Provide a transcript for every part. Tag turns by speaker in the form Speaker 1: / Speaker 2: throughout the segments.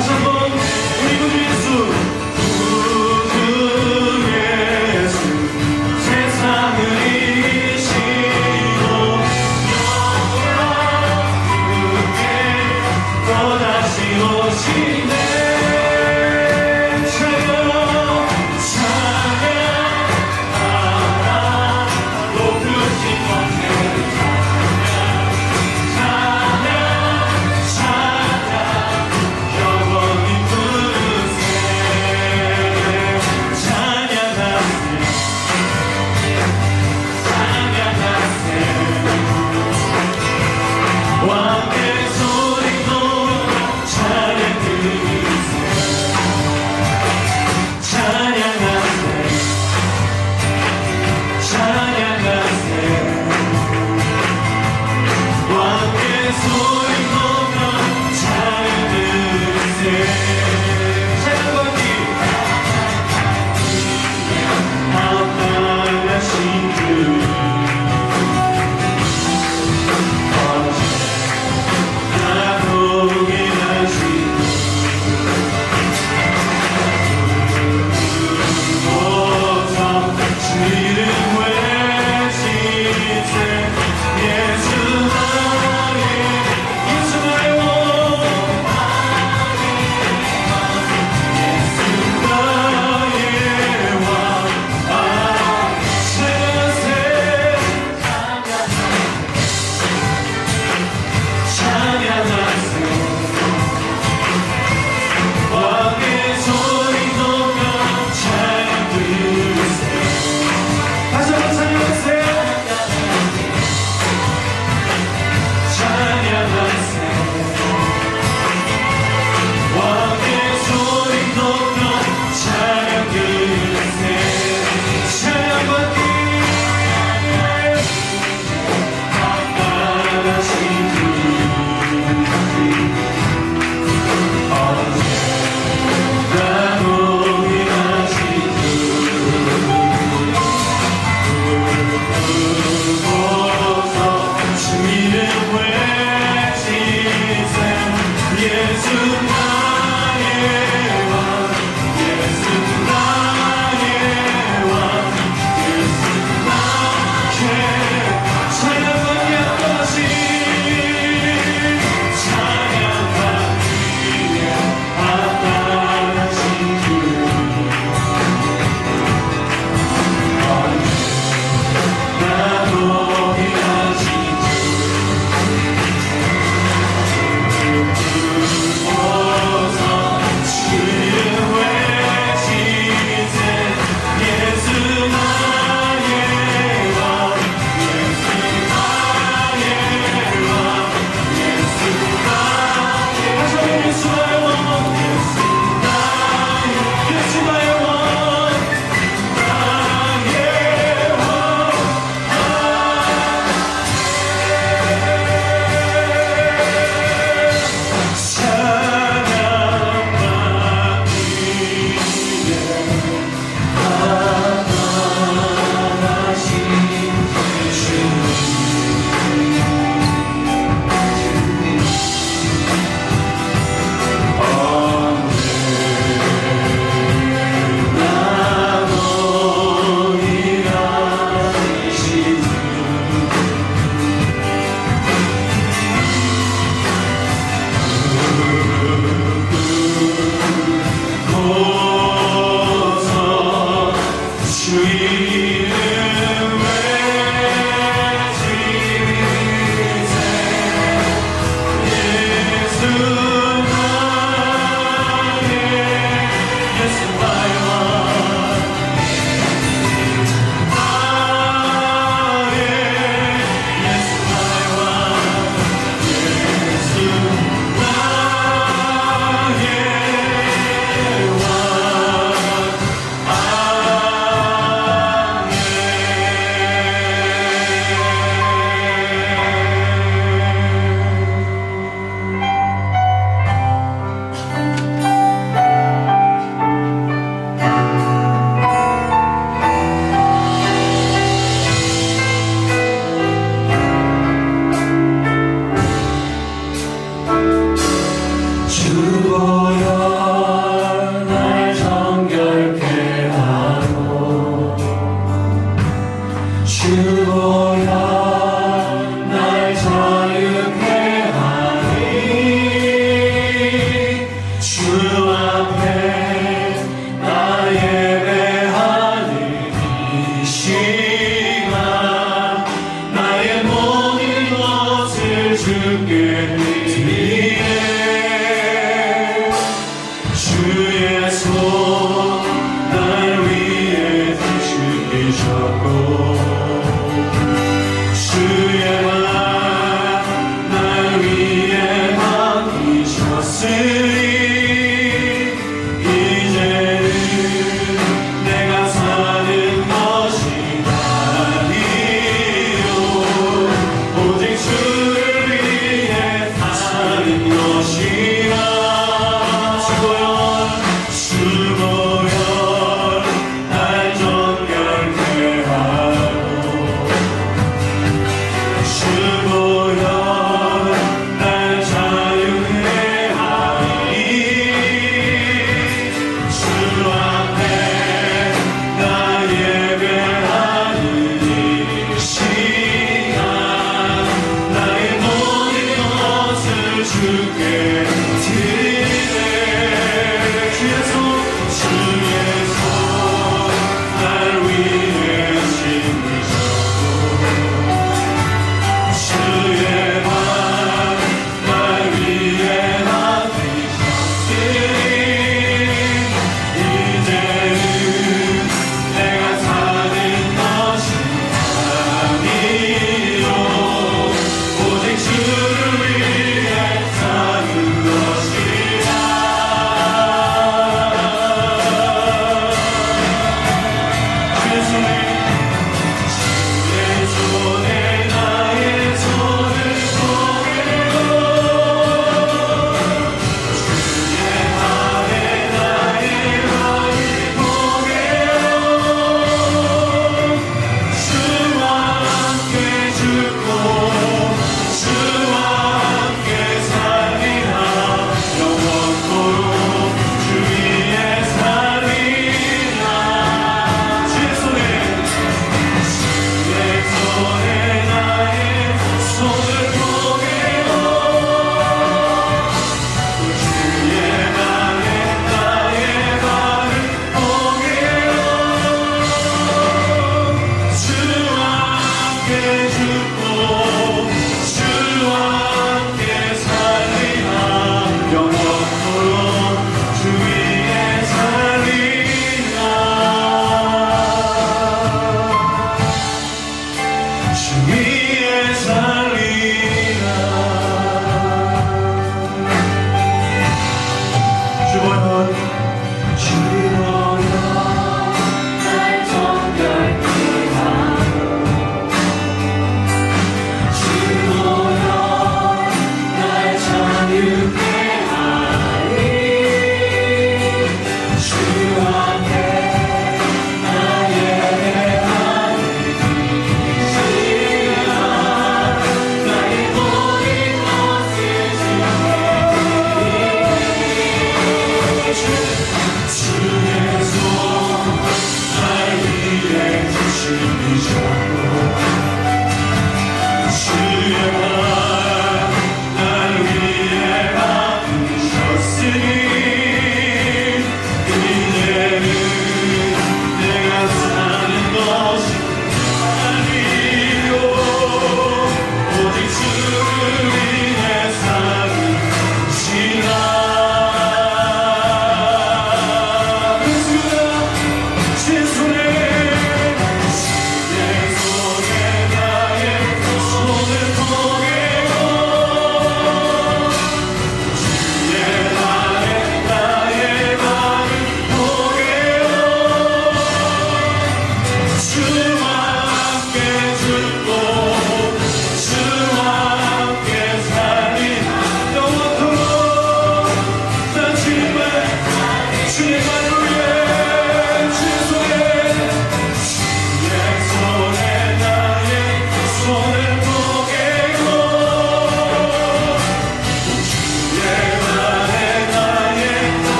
Speaker 1: 다시 한번 우리 구주 예수, 구주 예수, 세상을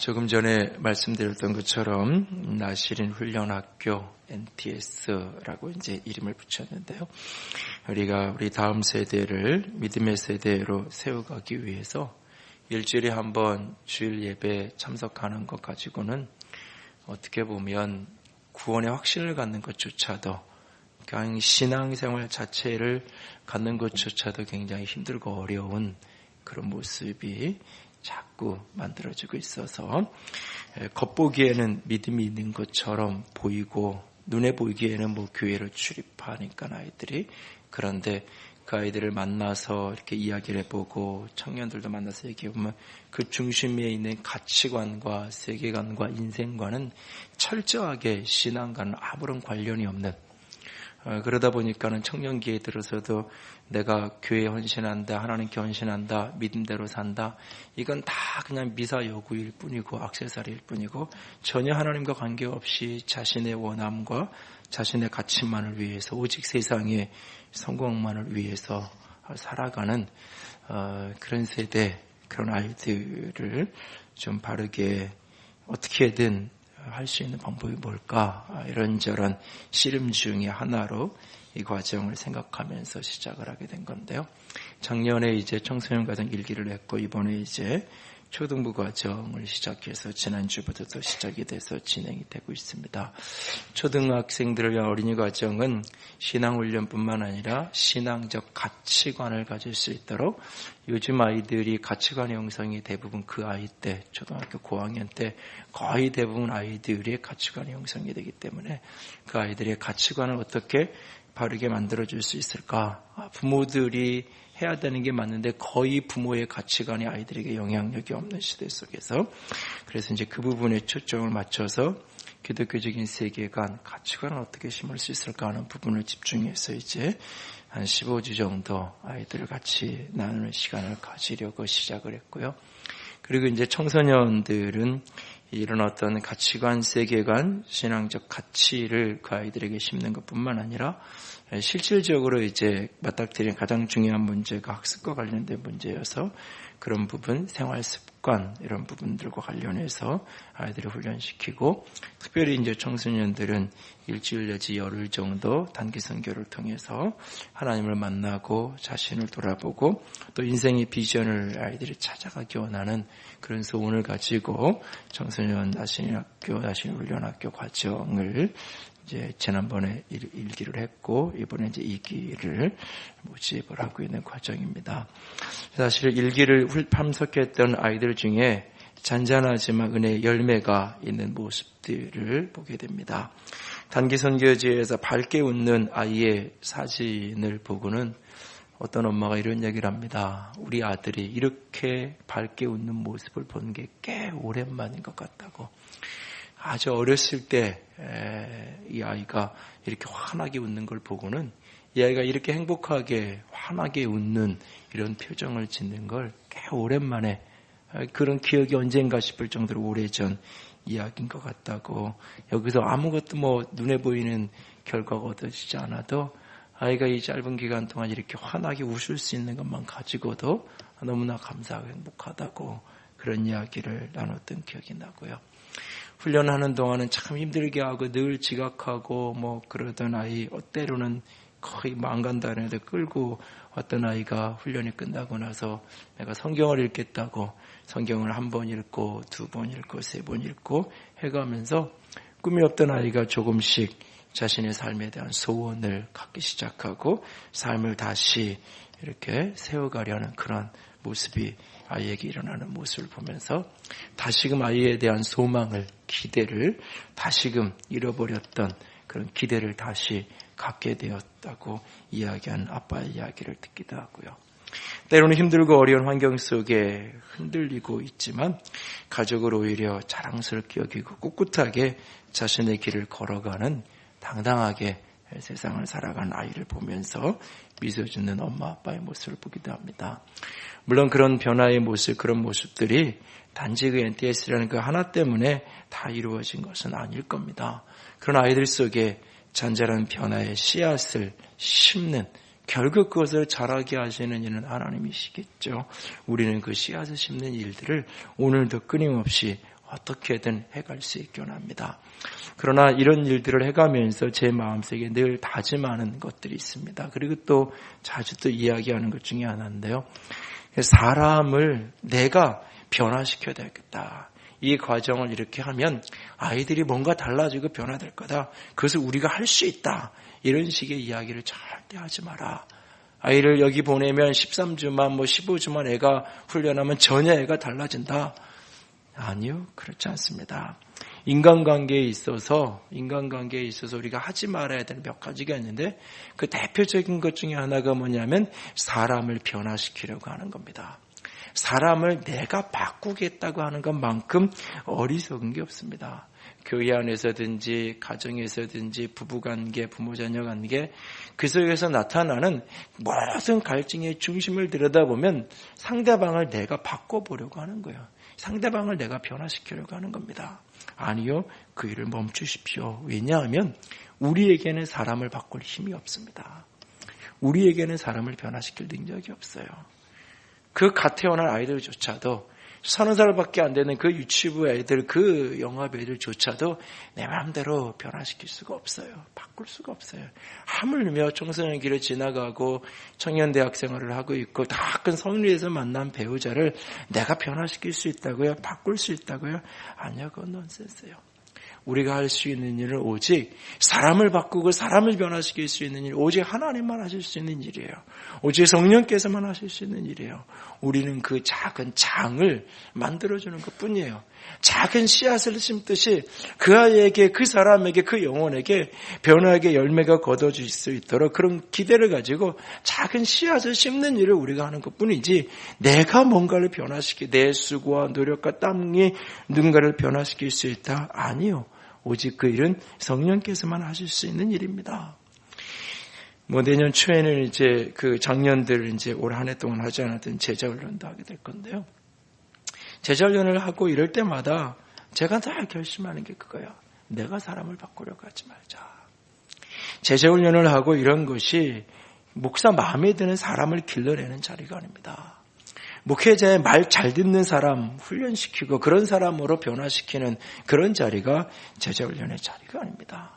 Speaker 2: 조금 전에 말씀드렸던 것처럼 나시린 훈련학교 NTS라고 이제 이름을 붙였는데요. 우리 다음 세대를 믿음의 세대로 세워가기 위해서 일주일에 한 번 주일 예배 참석하는 것 가지고는 어떻게 보면 구원의 확신을 갖는 것조차도, 그냥 신앙생활 자체를 갖는 것조차도 굉장히 힘들고 어려운 그런 모습이 자꾸 만들어지고 있어서 겉보기에는 믿음이 있는 것처럼 보이고 눈에 보이기에는 교회를 출입하니까 아이들이, 그런데 그 아이들을 만나서 이렇게 이야기를 해보고 청년들도 만나서 얘기해보면 그 중심에 있는 가치관과 세계관과 인생관은 철저하게 신앙과는 아무런 관련이 없는, 그러다 보니까는 청년기에 들어서도 내가 교회에 헌신한다, 하나님께 헌신한다, 믿음대로 산다, 이건 다 그냥 미사 여구일 뿐이고 액세서리일 뿐이고 전혀 하나님과 관계없이 자신의 원함과 자신의 가치만을 위해서 오직 세상의 성공만을 위해서 살아가는 그런 세대, 그런 아이들을 좀 바르게 어떻게든 할 수 있는 방법이 뭘까, 이런저런 씨름 중의 하나로 이 과정을 생각하면서 시작을 하게 된 건데요. 작년에 이제 청소년 과정 일기를 했고 이번에 이제 초등부 과정을 시작해서 지난주부터 또 시작이 돼서 진행이 되고 있습니다. 초등학생들을 위한 어린이 과정은 신앙훈련뿐만 아니라 신앙적 가치관을 가질 수 있도록, 요즘 아이들이 가치관 형성이 대부분 그 아이 때, 초등학교 고학년 때 거의 대부분 아이들의 가치관 형성이 되기 때문에 그 아이들의 가치관을 어떻게 바르게 만들어줄 수 있을까? 부모들이 해야 되는 게 맞는데 거의 부모의 가치관이 아이들에게 영향력이 없는 시대 속에서, 그래서 이제 그 부분에 초점을 맞춰서 기독교적인 세계관, 가치관을 어떻게 심을 수 있을까 하는 부분을 집중해서 이제 한 15주 정도 아이들을 같이 나누는 시간을 가지려고 시작을 했고요. 그리고 이제 청소년들은 이런 어떤 가치관, 세계관, 신앙적 가치를 그 아이들에게 심는 것뿐만 아니라 실질적으로 이제 맞닥뜨리는 가장 중요한 문제가 학습과 관련된 문제여서 그런 부분, 생활 습관 이런 부분들과 관련해서 아이들을 훈련시키고, 특별히 이제 청소년들은 일주일 내지 열흘 정도 단기 선교를 통해서 하나님을 만나고 자신을 돌아보고 또 인생의 비전을 아이들이 찾아가기 원하는 그런 소원을 가지고 청소년 나신학교, 나신훈련학교 과정을 이제 지난번에 일기를 했고 이번에 이제 2기를 모집을 하고 있는 과정입니다. 사실 일기를 참석했던 아이들 중에 잔잔하지만 은혜의 열매가 있는 모습들을 보게 됩니다. 단기 선교지에서 밝게 웃는 아이의 사진을 보고는 어떤 엄마가 이런 얘기를 합니다. 우리 아들이 이렇게 밝게 웃는 모습을 본 게 꽤 오랜만인 것 같다고. 아주 어렸을 때 이 아이가 이렇게 환하게 웃는 걸 보고는 이 아이가 이렇게 행복하게 환하게 웃는 이런 표정을 짓는 걸 꽤 오랜만에, 그런 기억이 언젠가 싶을 정도로 오래전 이야기인 것 같다고. 여기서 아무것도 눈에 보이는 결과가 얻어지지 않아도 아이가 이 짧은 기간 동안 이렇게 환하게 웃을 수 있는 것만 가지고도 너무나 감사하고 행복하다고 그런 이야기를 나눴던 기억이 나고요. 훈련하는 동안은 참 힘들게 하고 늘 지각하고 그러던 아이, 때로는 거의 안 간다는 애들 끌고 어떤 아이가 훈련이 끝나고 나서 내가 성경을 읽겠다고 성경을 1번 읽고 2번 읽고 3번 읽고 해가면서 꿈이 없던 아이가 조금씩 자신의 삶에 대한 소원을 갖기 시작하고 삶을 다시 이렇게 세워가려는 그런 모습이 아이에게 일어나는 모습을 보면서 다시금 아이에 대한 소망을, 기대를 다시금 잃어버렸던 그런 기대를 다시 갖게 되었다고 이야기한 아빠의 이야기를 듣기도 하고요. 때로는 힘들고 어려운 환경 속에 흔들리고 있지만 가족을 오히려 자랑스럽게 여기고 꿋꿋하게 자신의 길을 걸어가는 당당하게 세상을 살아가는 아이를 보면서 미소 짓는 엄마 아빠의 모습을 보기도 합니다. 물론 그런 변화의 모습, 그런 모습들이 단지 그 NTS라는 그 하나 때문에 다 이루어진 것은 아닐 겁니다. 그런 아이들 속에 잔잔한 변화의 씨앗을 심는, 결국 그것을 자라게 하시는 이는 하나님이시겠죠. 우리는 그 씨앗을 심는 일들을 오늘도 끊임없이 어떻게든 해갈 수 있게 원합니다. 그러나 이런 일들을 해가면서 제 마음속에 늘 다짐하는 것들이 있습니다. 그리고 또 자주 또 이야기하는 것 중에 하나인데요. 사람을 내가 변화시켜야 되겠다. 이 과정을 이렇게 하면 아이들이 뭔가 달라지고 변화될 거다. 그것을 우리가 할 수 있다. 이런 식의 이야기를 절대 하지 마라. 아이를 여기 보내면 13주만 15주만 애가 훈련하면 전혀 애가 달라진다. 아니요, 그렇지 않습니다. 인간관계에 있어서 우리가 하지 말아야 되는 몇 가지가 있는데 그 대표적인 것 중에 하나가 뭐냐면 사람을 변화시키려고 하는 겁니다. 사람을 내가 바꾸겠다고 하는 것만큼 어리석은 게 없습니다. 교회 안에서든지 가정에서든지 부부관계, 부모자녀관계 그 속에서 나타나는 모든 갈증의 중심을 들여다보면 상대방을 내가 바꿔보려고 하는 거예요. 상대방을 내가 변화시키려고 하는 겁니다. 아니요, 그 일을 멈추십시오. 왜냐하면 우리에게는 사람을 바꿀 힘이 없습니다. 우리에게는 사람을 변화시킬 능력이 없어요. 그 갓 태어난 아이들조차도 30살밖에 안 되는 그 유치부 애들, 그 영합 애들조차도 내 마음대로 변화시킬 수가 없어요. 바꿀 수가 없어요. 하물며 청소년 길을 지나가고 청년 대학 생활을 하고 있고 다 큰 성리에서 만난 배우자를 내가 변화시킬 수 있다고요? 바꿀 수 있다고요? 아니요, 그건 넌센스예요. 우리가 할 수 있는 일은 오직 사람을 바꾸고 사람을 변화시킬 수 있는 일, 오직 하나님만 하실 수 있는 일이에요. 오직 성령께서만 하실 수 있는 일이에요. 우리는 그 작은 장을 만들어주는 것뿐이에요. 작은 씨앗을 심듯이 그 아이에게, 그 사람에게, 그 영혼에게 변화의 열매가 거둬질 수 있도록 그런 기대를 가지고 작은 씨앗을 심는 일을 우리가 하는 것뿐이지 내가 뭔가를 내 수고와 노력과 땀이 누군가를 변화시킬 수 있다? 아니요. 오직 그 일은 성령께서만 하실 수 있는 일입니다. 내년 초에는 이제 그 작년들 이제 올 한 해 동안 하지 않았던 제자훈련도 하게 될 건데요. 제자훈련을 하고 이럴 때마다 제가 다 결심하는 게 그거예요. 내가 사람을 바꾸려고 하지 말자. 제자훈련을 하고 이런 것이 목사 마음에 드는 사람을 길러내는 자리가 아닙니다. 목회자의 말 잘 듣는 사람 훈련시키고 그런 사람으로 변화시키는 그런 자리가 제자훈련의 자리가 아닙니다.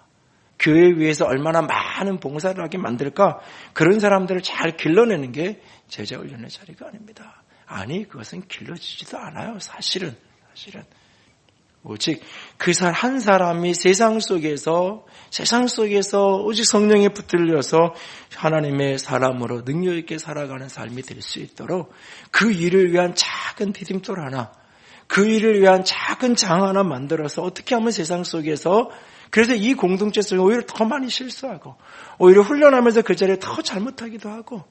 Speaker 2: 교회 위해서 얼마나 많은 봉사를 하게 만들까? 그런 사람들을 잘 길러내는 게 제자훈련의 자리가 아닙니다. 아니, 그것은 길러지지도 않아요. 사실은. 오직 그 한 사람이 세상 속에서 오직 성령에 붙들려서 하나님의 사람으로 능력 있게 살아가는 삶이 될 수 있도록 그 일을 위한 작은 디딤돌 하나, 그 일을 위한 작은 장 하나 만들어서 어떻게 하면 세상 속에서 그래서 이 공동체 속에 오히려 더 많이 실수하고 오히려 훈련하면서 그 자리에 더 잘못하기도 하고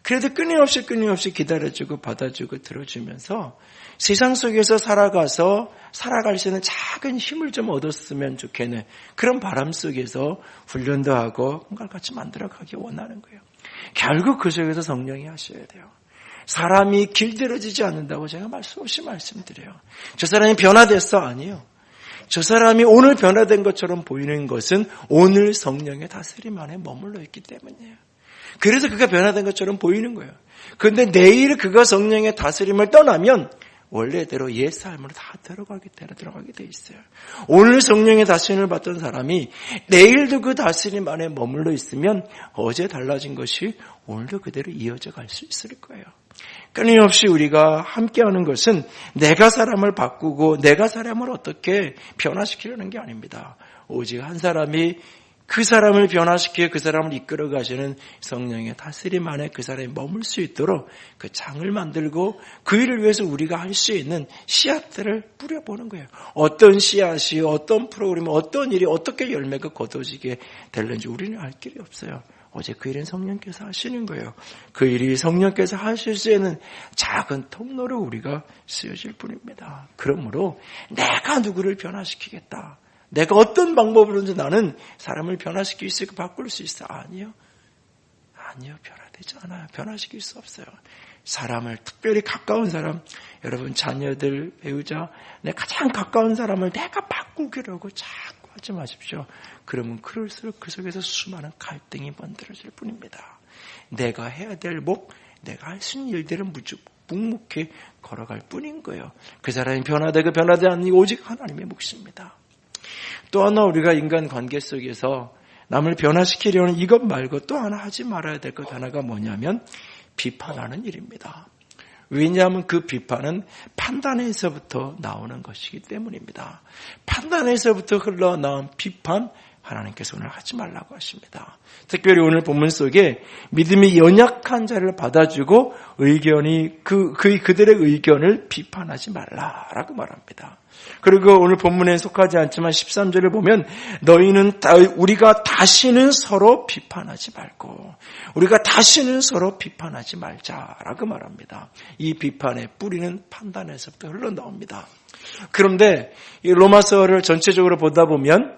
Speaker 2: 그래도 끊임없이 기다려주고 받아주고 들어주면서 세상 속에서 살아갈 수 있는 작은 힘을 좀 얻었으면 좋겠는 그런 바람 속에서 훈련도 하고 뭔가를 같이 만들어가기 원하는 거예요. 결국 그 속에서 성령이 하셔야 돼요. 사람이 길들여지지 않는다고 제가 수없이 말씀드려요. 저 사람이 변화됐어? 아니에요. 저 사람이 오늘 변화된 것처럼 보이는 것은 오늘 성령의 다스림 안에 머물러 있기 때문이에요. 그래서 그가 변화된 것처럼 보이는 거예요. 그런데 내일 그가 성령의 다스림을 떠나면 원래대로 옛 삶으로 다 들어가게 돼 있어요. 오늘 성령의 다스림을 받던 사람이 내일도 그 다스림 안에 머물러 있으면 어제 달라진 것이 오늘도 그대로 이어져 갈 수 있을 거예요. 끊임없이 우리가 함께하는 것은 내가 사람을 바꾸고 내가 사람을 어떻게 변화시키려는 게 아닙니다. 오직 한 사람이 그 사람을 변화시키고 그 사람을 이끌어 가시는 성령의 다스림 안에 그 사람이 머물 수 있도록 그 장을 만들고 그 일을 위해서 우리가 할 수 있는 씨앗들을 뿌려보는 거예요. 어떤 씨앗이 어떤 프로그램이 어떤 일이 어떻게 열매가 거둬지게 될는지 우리는 알 길이 없어요. 오직 그 일은 성령께서 하시는 거예요. 그 일이 성령께서 하실 수 있는 작은 통로로 우리가 쓰여질 뿐입니다. 그러므로 내가 누구를 변화시키겠다. 내가 어떤 방법으로든지 나는 사람을 변화시킬 수 있고 바꿀 수 있어. 아니요, 변화되지 않아요. 변화시킬 수 없어요. 사람을 특별히 가까운 사람, 여러분 자녀들, 배우자, 내 가장 가까운 사람을 내가 바꾸려고 자꾸 하지 마십시오. 그러면 그럴수록 그 속에서 수많은 갈등이 만들어질 뿐입니다. 내가 해야 될 내가 할 수 있는 일들은 묵묵히 걸어갈 뿐인 거예요. 그 사람이 변화되고 변화되지 않는 오직 하나님의 몫입니다. 또 하나 우리가 인간관계 속에서 남을 변화시키려는 이것 말고 또 하나 하지 말아야 될 것 하나가 뭐냐면 비판하는 일입니다. 왜냐하면 그 비판은 판단에서부터 나오는 것이기 때문입니다. 판단에서부터 흘러나온 비판, 하나님께서 오늘 하지 말라고 하십니다. 특별히 오늘 본문 속에 믿음이 연약한 자를 받아주고 그들의 의견을 비판하지 말라라고 말합니다. 그리고 오늘 본문에 속하지 않지만 13절을 보면 우리가 다시는 서로 비판하지 말고 우리가 다시는 서로 비판하지 말자라고 말합니다. 이 비판의 뿌리는 판단에서부터 흘러나옵니다. 그런데 이 로마서를 전체적으로 보다 보면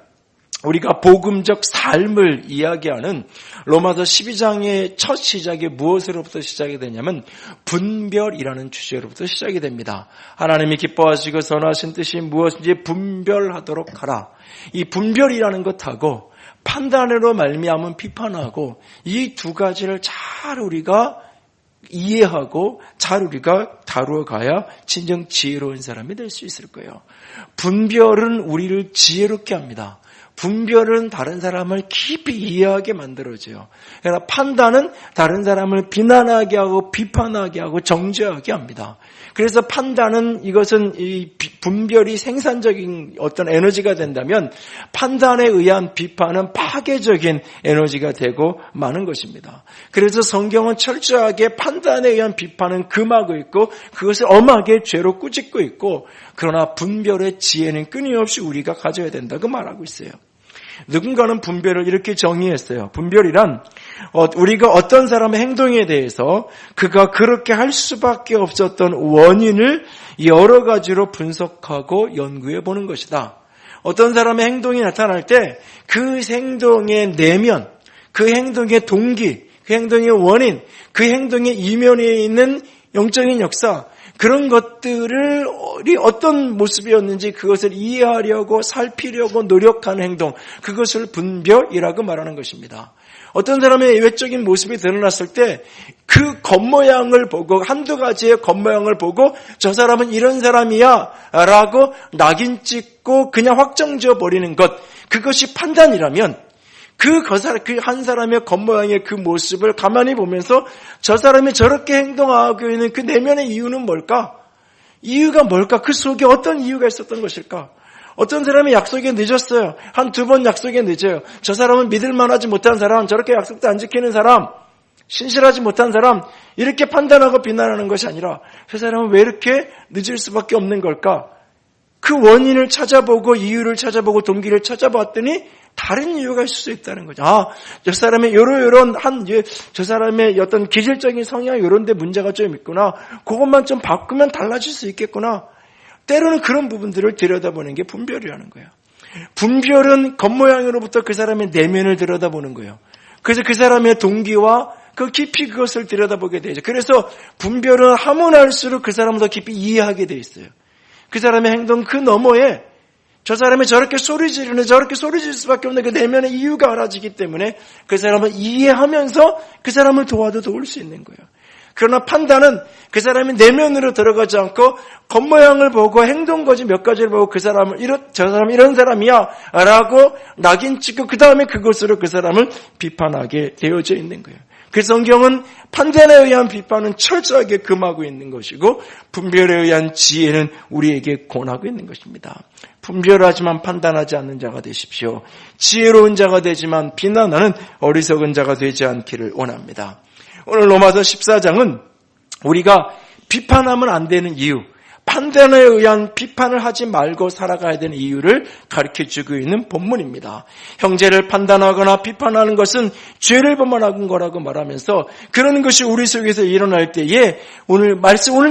Speaker 2: 우리가 복음적 삶을 이야기하는 로마서 12장의 첫 시작이 무엇으로부터 시작이 되냐면 분별이라는 주제로부터 시작이 됩니다. 하나님이 기뻐하시고 선하신 뜻이 무엇인지 분별하도록 하라. 이 분별이라는 것하고 판단으로 말미암은 비판하고 이 두 가지를 잘 우리가 이해하고 잘 우리가 다루어가야 진정 지혜로운 사람이 될 수 있을 거예요. 분별은 우리를 지혜롭게 합니다. 분별은 다른 사람을 깊이 이해하게 만들어줘요. 그러나 판단은 다른 사람을 비난하게 하고 비판하게 하고 정죄하게 합니다. 그래서 판단은 이것은 이 분별이 생산적인 어떤 에너지가 된다면 판단에 의한 비판은 파괴적인 에너지가 되고 마는 것입니다. 그래서 성경은 철저하게 판단에 의한 비판은 금하고 있고 그것을 엄하게 죄로 꾸짖고 있고 그러나 분별의 지혜는 끊임없이 우리가 가져야 된다고 말하고 있어요. 누군가는 분별을 이렇게 정의했어요. 분별이란 우리가 어떤 사람의 행동에 대해서 그가 그렇게 할 수밖에 없었던 원인을 여러 가지로 분석하고 연구해 보는 것이다. 어떤 사람의 행동이 나타날 때 그 행동의 내면, 그 행동의 동기, 그 행동의 원인, 그 행동의 이면에 있는 영적인 역사, 그런 것들을 어떤 모습이었는지 그것을 이해하려고 살피려고 노력하는 행동, 그것을 분별이라고 말하는 것입니다. 어떤 사람의 외적인 모습이 드러났을 때 그 겉모양을 보고 한두 가지의 겉모양을 보고 저 사람은 이런 사람이야 라고 낙인 찍고 그냥 확정지어 버리는 것, 그것이 판단이라면 그 한 사람의 겉모양의 그 모습을 가만히 보면서 저 사람이 저렇게 행동하고 있는 그 내면의 이유는 뭘까? 이유가 뭘까? 그 속에 어떤 이유가 있었던 것일까? 어떤 사람이 약속에 늦었어요. 한 두 번 약속에 늦어요. 저 사람은 믿을 만하지 못한 사람, 저렇게 약속도 안 지키는 사람, 신실하지 못한 사람, 이렇게 판단하고 비난하는 것이 아니라 저 사람은 왜 이렇게 늦을 수밖에 없는 걸까? 그 원인을 찾아보고 이유를 찾아보고 동기를 찾아봤더니 다른 이유가 있을 수 있다는 거죠. 저 사람의 저 사람의 어떤 기질적인 성향 이런 데 문제가 좀 있구나. 그것만 좀 바꾸면 달라질 수 있겠구나. 때로는 그런 부분들을 들여다보는 게 분별이라는 거예요. 분별은 겉모양으로부터 그 사람의 내면을 들여다보는 거예요. 그래서 그 사람의 동기와 그 깊이 그것을 들여다보게 되죠. 그래서 분별은 하면 할수록 그 사람을 더 깊이 이해하게 돼 있어요. 그 사람의 행동 그 너머에 저 사람이 저렇게 소리 지를 수밖에 없는 그 내면의 이유가 알아지기 때문에 그 사람을 이해하면서 그 사람을 도울 수 있는 거예요. 그러나 판단은 그 사람이 내면으로 들어가지 않고 겉모양을 보고 행동 거지 몇 가지를 보고 저 사람이 이런 사람이야 라고 낙인 찍고 그 다음에 그것으로 그 사람을 비판하게 되어져 있는 거예요. 그 성경은 판단에 의한 비판은 철저하게 금하고 있는 것이고 분별에 의한 지혜는 우리에게 권하고 있는 것입니다. 분별하지만 판단하지 않는 자가 되십시오. 지혜로운 자가 되지만 비난하는 어리석은 자가 되지 않기를 원합니다. 오늘 로마서 14장은 우리가 비판하면 안 되는 이유, 판단에 의한 비판을 하지 말고 살아가야 되는 이유를 가르쳐주고 있는 본문입니다. 형제를 판단하거나 비판하는 것은 죄를 범하는 거라고 말하면서 그런 것이 우리 속에서 일어날 때에 오늘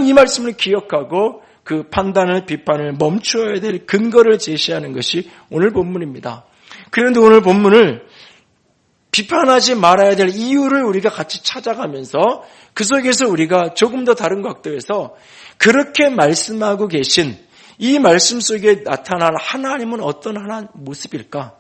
Speaker 2: 이 말씀을 기억하고 그 판단을 비판을 멈추어야 될 근거를 제시하는 것이 오늘 본문입니다. 그런데 오늘 본문을 비판하지 말아야 될 이유를 우리가 같이 찾아가면서 그 속에서 우리가 조금 더 다른 각도에서 그렇게 말씀하고 계신 이 말씀 속에 나타난 하나님은 어떤 모습일까?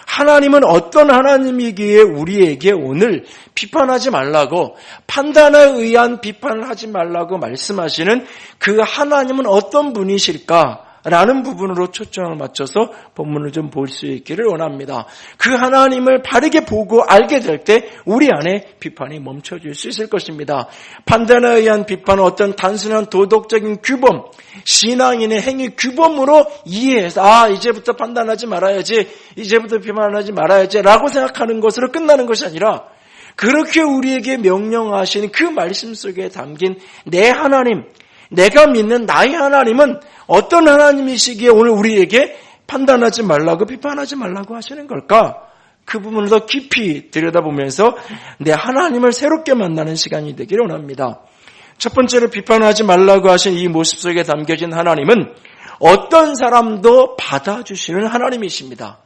Speaker 2: 하나님은 어떤 하나님이기에 우리에게 오늘 비판하지 말라고, 판단에 의한 비판을 하지 말라고 말씀하시는 그 하나님은 어떤 분이실까? 라는 부분으로 초점을 맞춰서 본문을 좀 볼 수 있기를 원합니다. 그 하나님을 바르게 보고 알게 될 때 우리 안에 비판이 멈춰질 수 있을 것입니다. 판단에 의한 비판은 어떤 단순한 도덕적인 규범, 신앙인의 행위 규범으로 이해해서 이제부터 판단하지 말아야지, 이제부터 비판하지 말아야지 라고 생각하는 것으로 끝나는 것이 아니라 그렇게 우리에게 명령하신 그 말씀 속에 담긴 내 하나님, 내가 믿는 나의 하나님은 어떤 하나님이시기에 오늘 우리에게 판단하지 말라고 비판하지 말라고 하시는 걸까? 그 부분을 더 깊이 들여다보면서 내 하나님을 새롭게 만나는 시간이 되기를 원합니다. 첫 번째로 비판하지 말라고 하신 이 모습 속에 담겨진 하나님은 어떤 사람도 받아주시는 하나님이십니다.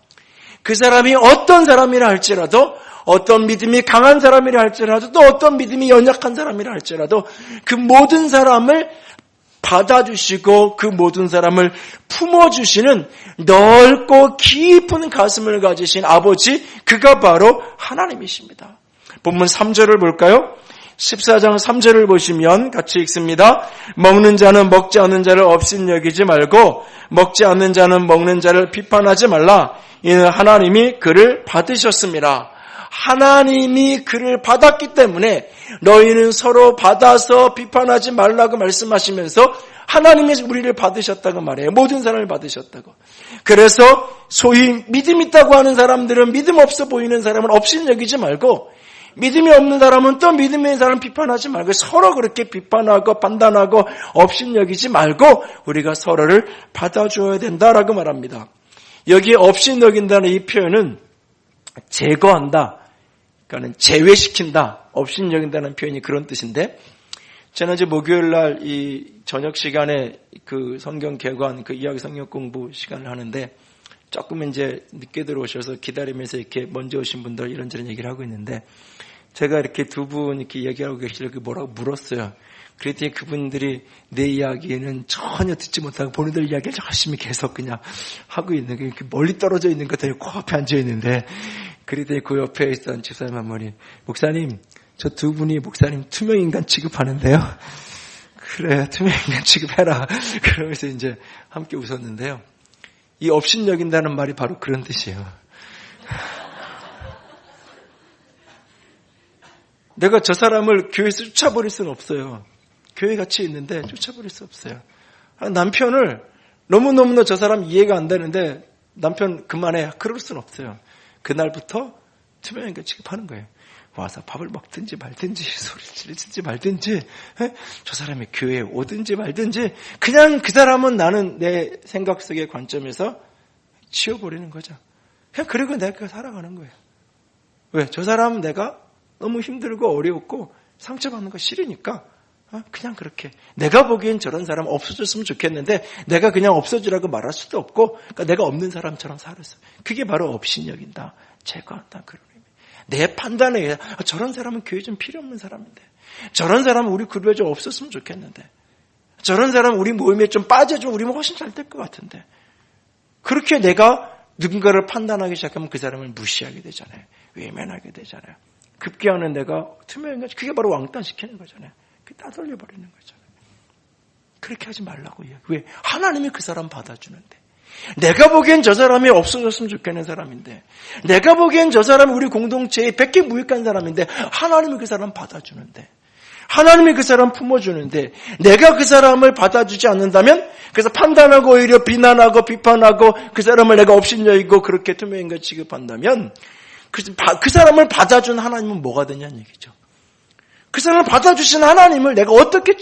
Speaker 2: 그 사람이 어떤 사람이라 할지라도, 어떤 믿음이 강한 사람이라 할지라도, 또 어떤 믿음이 연약한 사람이라 할지라도 그 모든 사람을 받아주시고 그 모든 사람을 품어주시는 넓고 깊은 가슴을 가지신 아버지, 그가 바로 하나님이십니다. 본문 3절을 볼까요? 14장 3절을 보시면 같이 읽습니다. 먹는 자는 먹지 않는 자를 업신여기지 말고 먹지 않는 자는 먹는 자를 비판하지 말라. 이는 하나님이 그를 받으셨습니다. 하나님이 그를 받았기 때문에 너희는 서로 받아서 비판하지 말라고 말씀하시면서 하나님이 우리를 받으셨다고 말해요. 모든 사람을 받으셨다고. 그래서 소위 믿음 있다고 하는 사람들은 믿음 없어 보이는 사람을 업신여기지 말고, 믿음이 없는 사람은 또 믿음이 있는 사람 비판하지 말고 서로 그렇게 비판하고 판단하고 업신여기지 말고 우리가 서로를 받아줘야 된다라고 말합니다. 여기에 업신여긴다는 이 표현은 제거한다, 그러니까 제외시킨다, 업신여긴다는 표현이 그런 뜻인데, 지난주 목요일 날 이 저녁 시간에 그 성경 개관, 그 이야기 성경 공부 시간을 하는데 조금 이제 늦게 들어오셔서 기다리면서 이렇게 먼저 오신 분들 이런저런 얘기를 하고 있는데, 제가 이렇게 두 분 이렇게 얘기하고 계시길래 뭐라고 물었어요. 그랬더니 그분들이 내 이야기는 전혀 듣지 못하고 본인들 이야기를 열심히 계속 그냥 하고 있는 게, 이렇게 멀리 떨어져 있는 것들이 코앞에 앉아 있는데, 그랬더니 그 옆에 있던 집사님 한 분이, 목사님, 저 두 분이 목사님 투명인간 취급하는데요. 그래, 투명인간 취급해라. 그러면서 이제 함께 웃었는데요. 이 업신여긴다는 말이 바로 그런 뜻이에요. 내가 저 사람을 교회에서 쫓아버릴 수는 없어요. 교회 같이 있는데 쫓아버릴 수 없어요. 남편을 너무너무나 저 사람 이해가 안 되는데 남편 그만해, 그럴 수는 없어요. 그날부터 투명인간 취급하는 거예요. 와서 밥을 먹든지 말든지 소리를 지르든지 말든지, 저 사람이 교회에 오든지 말든지 그냥 그 사람은 나는 내 생각 속의 관점에서 치워버리는 거죠. 그냥 그리고 내가 살아가는 거예요. 왜? 저 사람은 내가 너무 힘들고 어려웠고 상처받는 거 싫으니까 그냥 그렇게, 내가 보기엔 저런 사람 없어졌으면 좋겠는데 내가 그냥 없어지라고 말할 수도 없고, 그러니까 내가 없는 사람처럼 살았어. 그게 바로 업신여긴다, 제거한다, 그런 의미. 내 판단에 의해 저런 사람은 교회 좀 필요 없는 사람인데, 저런 사람은 우리 그룹에 좀 없었으면 좋겠는데, 저런 사람은 우리 모임에 좀 빠져주면 우리는 훨씬 잘 될 것 같은데, 그렇게 내가 누군가를 판단하기 시작하면 그 사람을 무시하게 되잖아요. 외면하게 되잖아요. 급기야는 내가 투명인간, 그게 바로 왕따시키는 거잖아요. 따돌려 버리는 거잖아요. 그렇게 하지 말라고 해요. 왜? 하나님이 그 사람 받아주는데, 내가 보기엔 저 사람이 없어졌으면 좋겠는 사람인데, 내가 보기엔 저 사람이 우리 공동체에 백개 무익한 사람인데 하나님이 그 사람 받아주는데, 하나님이 그 사람 품어주는데 내가 그 사람을 받아주지 않는다면, 그래서 판단하고 오히려 비난하고 비판하고 그 사람을 내가 업신여기고 그렇게 투명인간 취급한다면 그 사람을 받아준 하나님은 뭐가 되냐는 얘기죠. 그 사람을 받아주신 하나님을 내가 어떻게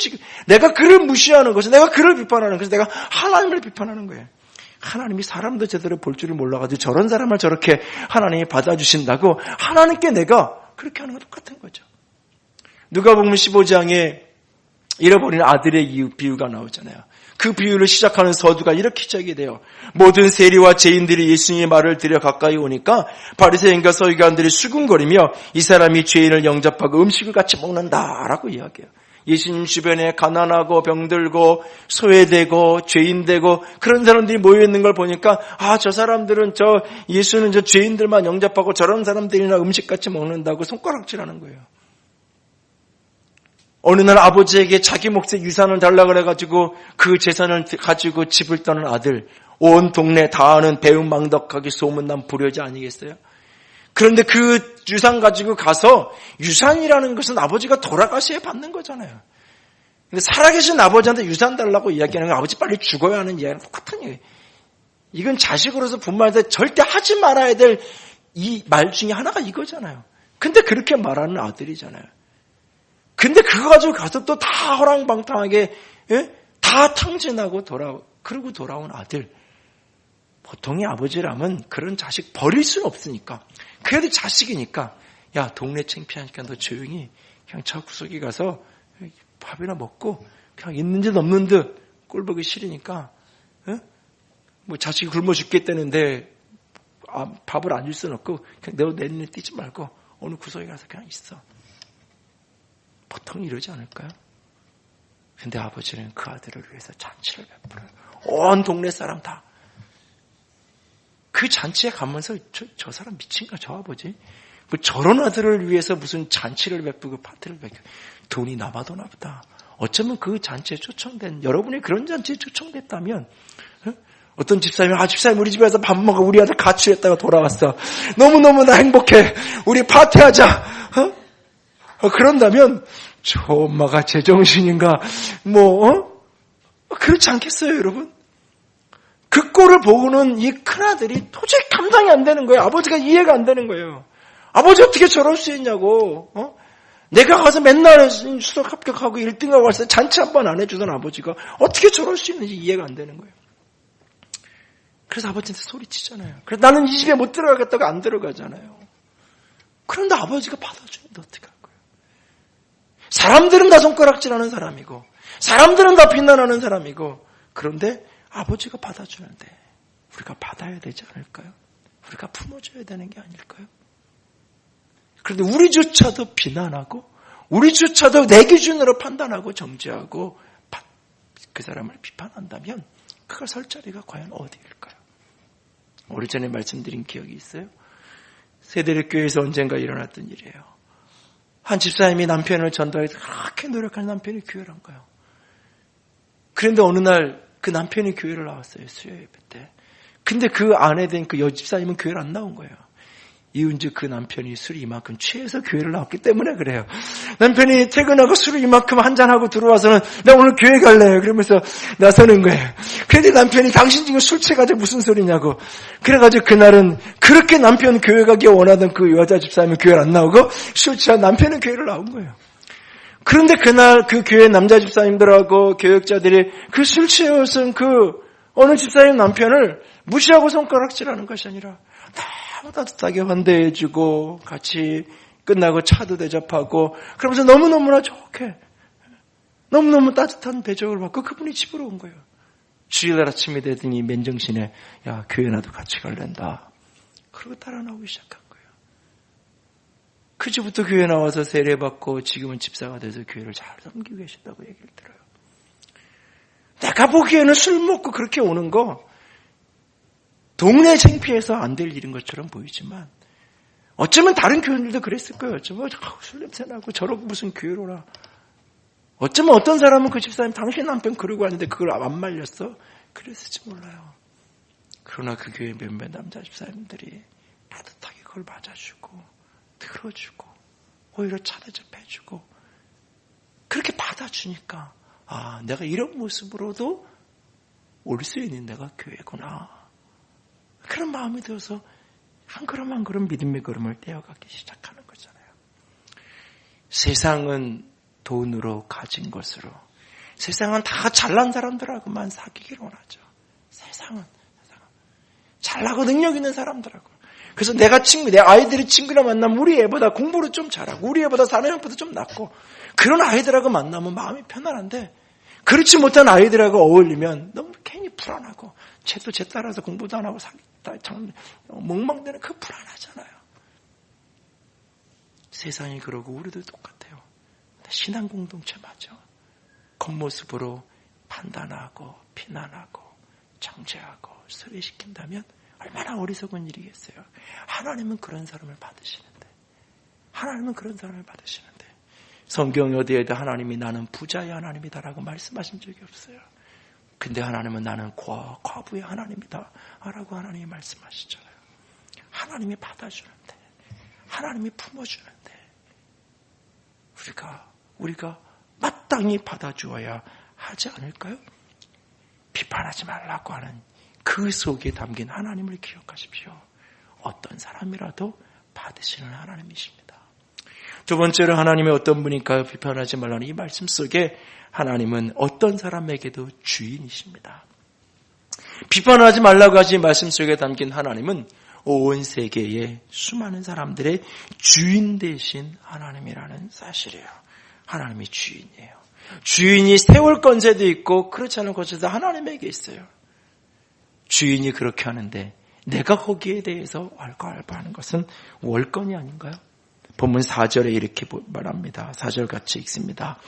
Speaker 2: 내가 그를 무시하는 것은, 내가 그를 비판하는 것은 내가 하나님을 비판하는 거예요. 하나님이 사람도 제대로 볼 줄을 몰라가지고 저런 사람을 저렇게 하나님이 받아주신다고 하나님께 내가 그렇게 하는 건 똑같은 거죠. 누가복음 15장에 잃어버린 아들의 비유가 나오잖아요. 그 비유를 시작하는 서두가 이렇게 시작이 돼요. 모든 세리와 죄인들이 예수님의 말을 들여 가까이 오니까 바리새인과 서기관들이 수군거리며 이 사람이 죄인을 영접하고 음식을 같이 먹는다라고 이야기해요. 예수님 주변에 가난하고 병들고 소외되고 죄인되고 그런 사람들이 모여있는 걸 보니까, 저 사람들은 예수는 저 죄인들만 영접하고 저런 사람들이나 음식 같이 먹는다고 손가락질하는 거예요. 어느 날 아버지에게 자기 몫의 유산을 달라고 그래가지고 그 재산을 가지고 집을 떠난 아들, 온 동네 다 아는 배은망덕하게 소문난 불효자 아니겠어요? 그런데 그 유산 가지고 가서, 유산이라는 것은 아버지가 돌아가셔야 받는 거잖아요. 근데 살아계신 아버지한테 유산 달라고 이야기하는 건 아버지 빨리 죽어야 하는 이야기랑 똑같은 얘기예요. 이건 자식으로서 분말할 때 절대 하지 말아야 될 이 말 중에 하나가 이거잖아요. 근데 그렇게 말하는 아들이잖아요. 근데 그거 가지고 가서 또 다 허랑방탕하게, 예? 다 탕진하고 그러고 돌아온 아들. 보통의 아버지라면 그런 자식 버릴 수는 없으니까. 그래도 자식이니까, 야, 동네 창피하니까 너 조용히 그냥 저 구석에 가서 밥이나 먹고 그냥 있는 듯 없는 듯 꼴보기 싫으니까, 예? 뭐 자식이 굶어 죽겠다는데 밥을 안 줄 수는 없고 그냥 너 내 눈에 띄지 말고 어느 구석에 가서 그냥 있어. 보통 이러지 않을까요? 근데 아버지는 그 아들을 위해서 잔치를 베풀어요. 온 동네 사람 다. 그 잔치에 가면서 저 사람 미친가 저 아버지? 뭐 저런 아들을 위해서 무슨 잔치를 베푸고 파티를 베푸고 돈이 남아도나 보다. 어쩌면 그 잔치에 초청된, 여러분이 그런 잔치에 초청됐다면, 어떤 집사님이, 집사님 우리 집에서 밥 먹어. 우리 아들 가출했다가 돌아왔어. 너무너무 나 행복해. 우리 파티하자. 그런다면 저 엄마가 제정신인가 그렇지 않겠어요, 여러분? 그 꼴을 보고는 이 큰아들이 도저히 감당이 안 되는 거예요. 아버지가 이해가 안 되는 거예요. 아버지 어떻게 저럴 수 있냐고. 내가 가서 맨날 수석 합격하고 1등하고 왔을 때 잔치 한 번 안 해주던 아버지가 어떻게 저럴 수 있는지 이해가 안 되는 거예요. 그래서 아버지한테 소리치잖아요. 그래서 나는 이 집에 못 들어가겠다고 안 들어가잖아요. 그런데 아버지가 받아주는데 어떻게 할 거예요? 사람들은 다 손가락질하는 사람이고 사람들은 다 비난하는 사람이고 그런데 아버지가 받아주는데 우리가 받아야 되지 않을까요? 우리가 품어줘야 되는 게 아닐까요? 그런데 우리조차도 비난하고 우리조차도 내 기준으로 판단하고 정죄하고 그 사람을 비판한다면 그걸 설 자리가 과연 어디일까요? 오래전에 말씀드린 기억이 있어요. 세대를 교회에서 언젠가 일어났던 일이에요. 한 집사님이 남편을 전도해서 그렇게 노력하는 남편이 교회를 안 가요. 그런데 어느 날 그 남편이 교회를 나왔어요. 수요 예배 때. 근데 그 아내 된 그 여집사님은 교회를 안 나온 거예요. 이은즉 그 남편이 술이 이만큼 취해서 교회를 나왔기 때문에 그래요. 남편이 퇴근하고 술을 이만큼 한잔하고 들어와서는 나 오늘 교회 갈래요. 그러면서 나서는 거예요. 그런데 남편이 당신 지금 술 취해가지고 무슨 소리냐고. 그래가지고 그날은 그렇게 남편 교회 가기 원하던 그 여자 집사님은 교회를 안 나오고 술 취한 남편은 교회를 나온 거예요. 그런데 그날 그 교회 남자 집사님들하고 교역자들이 그 술 취해서 그 어느 집사님 남편을 무시하고 손가락질하는 것이 아니라 너무 따뜻하게 환대해주고 같이 끝나고 차도 대접하고 그러면서 너무너무나 좋게 너무너무 따뜻한 대접을 받고 그분이 집으로 온 거예요. 주일날 아침이 되더니 맨정신에 야 교회 나도 같이 갈랜다. 그러고 따라 나오기 시작한 거예요. 그 집부터 교회 나와서 세례받고 지금은 집사가 돼서 교회를 잘 섬기고 계신다고 얘기를 들어요. 내가 보기에는 술 먹고 그렇게 오는 거 동네 창피해서 안 될 일인 것처럼 보이지만 어쩌면 다른 교인들도 그랬을 거예요. 어쩌면 술 냄새 나고 저러고 무슨 교회로 라. 어쩌면 어떤 사람은 그 집사님 당신 남편 그러고 왔는데 그걸 안 말렸어. 그랬을지 몰라요. 그러나 그 교회 몇몇 남자 집사님들이 따뜻하게 그걸 맞아주고 들어주고 오히려 차대접해주고 그렇게 받아주니까 아 내가 이런 모습으로도 올 수 있는 데가 교회구나. 그런 마음이 들어서 한 걸음 한 걸음 믿음의 걸음을 떼어가기 시작하는 거잖아요. 세상은 돈으로 가진 것으로 세상은 다 잘난 사람들하고만 사귀기를 원하죠. 세상은 잘나고 능력 있는 사람들하고 그래서 내 아이들이 친구랑 만나면 우리 애보다 공부를 좀 잘하고 우리 애보다 사는 형보다 좀 낫고 그런 아이들하고 만나면 마음이 편안한데 그렇지 못한 아이들하고 어울리면 너무 괜히 불안하고 쟤도 쟤 따라서 공부도 안 하고 멍망대는 그 불안하잖아요. 세상이 그러고 우리도 똑같아요. 신앙 공동체 맞아. 겉모습으로 판단하고 비난하고 정죄하고 소외시킨다면 얼마나 어리석은 일이겠어요. 하나님은 그런 사람을 받으시는데 성경 어디에도 하나님이 나는 부자의 하나님이다라고 말씀하신 적이 없어요. 근데 하나님은 나는 과부의 하나님이다 라고 하나님이 말씀하시잖아요. 하나님이 받아주는데, 하나님이 품어주는데 우리가 마땅히 받아주어야 하지 않을까요? 비판하지 말라고 하는 그 속에 담긴 하나님을 기억하십시오. 어떤 사람이라도 받으시는 하나님이십니다. 두 번째로 하나님이 어떤 분일까요? 비판하지 말라는 이 말씀 속에 하나님은 어떤 사람에게도 주인이십니다. 비판하지 말라고 하신 말씀 속에 담긴 하나님은 온 세계의 수많은 사람들의 주인 되신 하나님이라는 사실이에요. 하나님이 주인이에요. 주인이 세울 권세도 있고 그렇지 않은 권세도 하나님에게 있어요. 주인이 그렇게 하는데 내가 거기에 대해서 왈가왈부하는 것은 월권이 아닌가요? 본문 4절에 이렇게 말합니다. 4절 같이 읽습니다.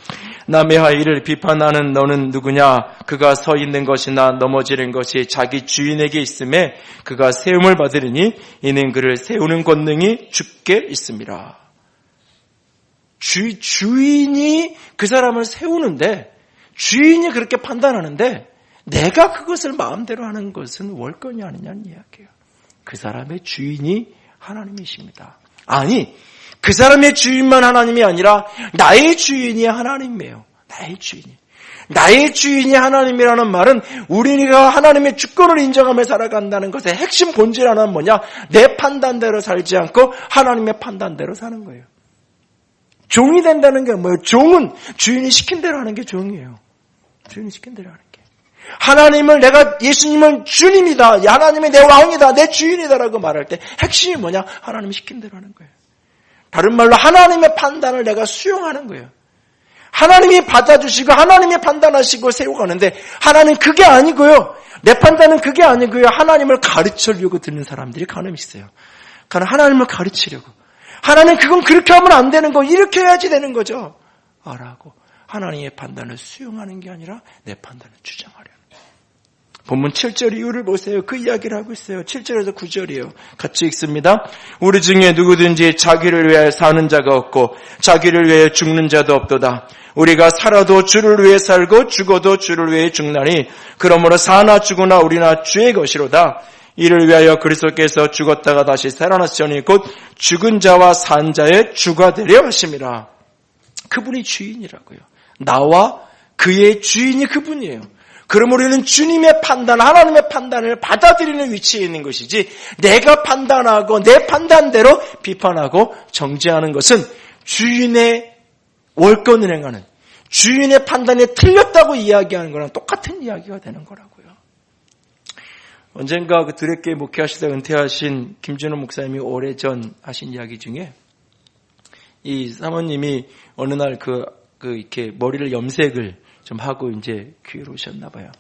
Speaker 2: 남의 아이를 비판하는 너는 누구냐? 그가 서 있는 것이나 넘어지는 것이 자기 주인에게 있음에 그가 세움을 받으리니 이는 그를 세우는 권능이 주께 있음이라. 주인이 그 사람을 세우는데, 주인이 그렇게 판단하는데 내가 그것을 마음대로 하는 것은 월권이 아니냐는 이야기예요. 그 사람의 주인이 하나님이십니다. 아니, 그 사람의 주인만 하나님이 아니라 나의 주인이 하나님이에요. 나의 주인이 하나님이라는 말은 우리가 하나님의 주권을 인정하며 살아간다는 것의 핵심 본질 하나는 뭐냐? 내 판단대로 살지 않고 하나님의 판단대로 사는 거예요. 종이 된다는 게 뭐예요? 종은 주인이 시킨 대로 하는 게 종이에요. 주인이 시킨 대로 하는 게. 하나님을 내가 예수님은 주님이다. 하나님이 내 왕이다. 내 주인이다라고 말할 때 핵심이 뭐냐? 하나님이 시킨 대로 하는 거예요. 다른 말로 하나님의 판단을 내가 수용하는 거예요. 하나님이 받아주시고 하나님이 판단하시고 세워가는데 하나님 그게 아니고요. 내 판단은 그게 아니고요. 하나님을 가르치려고 듣는 사람들이 간혹 있어요. 그러니까 하나님을 가르치려고. 하나님 그건 그렇게 하면 안 되는 거, 이렇게 해야지 되는 거죠. 라고 하나님의 판단을 수용하는 게 아니라 내 판단을 주장하려는 거예요. 본문 7절 이유를 보세요. 그 이야기를 하고 있어요. 7절에서 9절이에요. 같이 읽습니다. 우리 중에 누구든지 자기를 위하여 사는 자가 없고 자기를 위하여 죽는 자도 없도다. 우리가 살아도 주를 위해 살고 죽어도 주를 위해 죽나니 그러므로 사나 죽으나 우리나 주의 것이로다. 이를 위하여 그리스도께서 죽었다가 다시 살아나시니 곧 죽은 자와 산 자의 주가 되려 하심이라. 그분이 주인이라고요. 나와 그의 주인이 그분이에요. 그러므로 우리는 주님의 판단, 하나님의 판단을 받아들이는 위치에 있는 것이지 내가 판단하고 내 판단대로 비판하고 정죄하는 것은 주인의 월권을 행하는, 주인의 판단이 틀렸다고 이야기하는 거랑 똑같은 이야기가 되는 거라고요. 언젠가 그 드레교회 목회하시다 은퇴하신 김준호 목사님이 오래전 하신 이야기 중에 이 사모님이 어느 날 이렇게 머리를 염색을 좀 하고 이제 교회로 오셨나 봐요.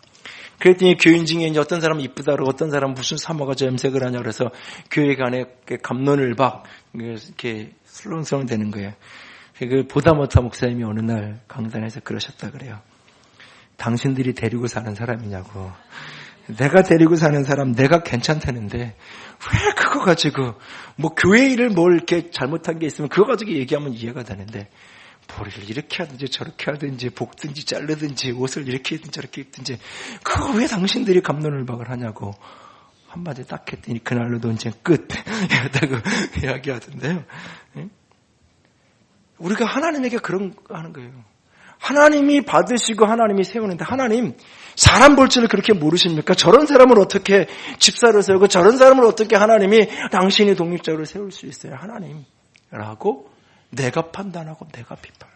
Speaker 2: 그랬더니 교인 중에 이제 어떤 사람은 이쁘다 그러고 어떤 사람은 무슨 사모가지고 염색을 하냐 그래서 교회 간에 갑론을 막 이렇게 술렁술렁 되는 거예요. 그 보다 못한 목사님이 어느 날 강단에서 그러셨다 그래요. 당신들이 데리고 사는 사람이냐고. 내가 데리고 사는 사람 내가 괜찮다는데 왜 그거 가지고 뭐 교회 일을 뭘 이렇게 잘못한 게 있으면 그거 가지고 얘기하면 이해가 되는데 머리를 이렇게 하든지 저렇게 하든지 볶든지 자르든지 옷을 이렇게 입든지 저렇게 입든지 그거 왜 당신들이 갑론을박을 하냐고 한마디 딱 했더니 그날로 논쟁 끝 이랬다고 이야기하던데요. 우리가 하나님에게 그런 거 하는 거예요. 하나님이 받으시고 하나님이 세우는데 하나님 사람 볼 줄을 그렇게 모르십니까? 저런 사람을 어떻게 집사로 세우고 저런 사람을 어떻게 하나님이 당신이 독립적으로 세울 수 있어요? 하나님라고 내가 판단하고 내가 비판.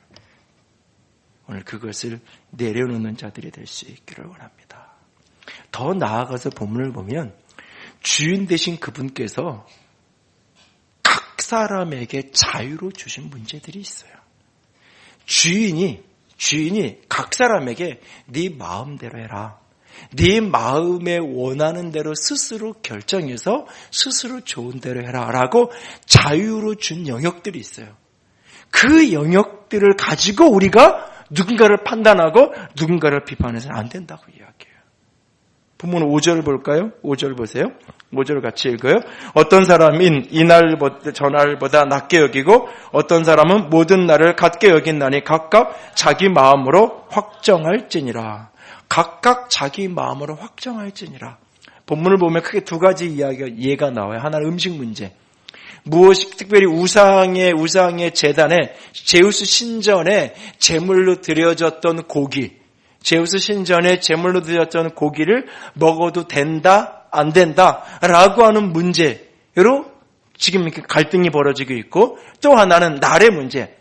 Speaker 2: 오늘 그것을 내려놓는 자들이 될 수 있기를 원합니다. 더 나아가서 본문을 보면 주인 되신 그분께서 각 사람에게 자유로 주신 문제들이 있어요. 주인이 각 사람에게 네 마음대로 해라. 네 마음에 원하는 대로 스스로 결정해서 스스로 좋은 대로 해라 라고 자유로 준 영역들이 있어요. 그 영역들을 가지고 우리가 누군가를 판단하고 누군가를 비판해서는 안 된다고 이야기해요. 본문 5절 볼까요? 5절 보세요. 5절 같이 읽어요. 어떤 사람인 이날 전날보다 낮게 여기고 어떤 사람은 모든 날을 같게 여긴다니 각각 자기 마음으로 확정할지니라. 각각 자기 마음으로 확정할지니라. 본문을 보면 크게 두 가지 이해가 나와요. 하나는 음식 문제. 무엇이 특별히 우상의 제단에 제우스 신전에 제물로 드려졌던 고기, 제우스 신전에 제물로 드렸던 고기를 먹어도 된다, 안 된다라고 하는 문제로 지금 이렇게 갈등이 벌어지고 있고, 또 하나는 날의 문제.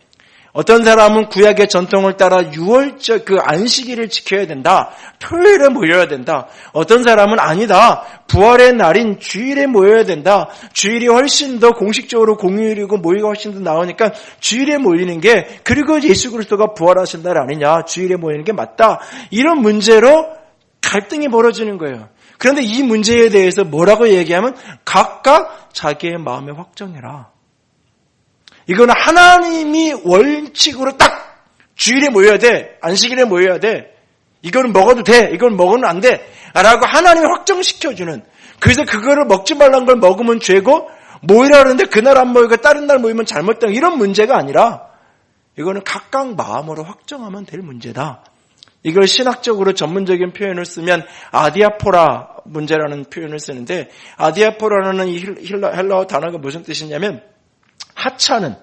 Speaker 2: 어떤 사람은 구약의 전통을 따라 유월절 그 안식일을 지켜야 된다. 토요일에 모여야 된다. 어떤 사람은 아니다. 부활의 날인 주일에 모여야 된다. 주일이 훨씬 더 공식적으로 공휴일이고 모이가 훨씬 더 나오니까 주일에 모이는 게, 그리고 예수 그리스도가 부활하신 날 아니냐. 주일에 모이는 게 맞다. 이런 문제로 갈등이 벌어지는 거예요. 그런데 이 문제에 대해서 뭐라고 얘기하면 각각 자기의 마음에 확정해라. 이거는 하나님이 원칙으로 딱 주일에 모여야 돼. 안식일에 모여야 돼. 이거는 먹어도 돼. 이건 먹으면 안 돼. 라고 하나님이 확정시켜주는. 그래서 그거를 먹지 말라는 걸 먹으면 죄고, 모이라 그러는데 그날 안 모이고 다른 날 모이면 잘못된 이런 문제가 아니라, 이거는 각각 마음으로 확정하면 될 문제다. 이걸 신학적으로 전문적인 표현을 쓰면 아디아포라 문제라는 표현을 쓰는데, 아디아포라는 이 헬라어 단어가 무슨 뜻이냐면 하찮은,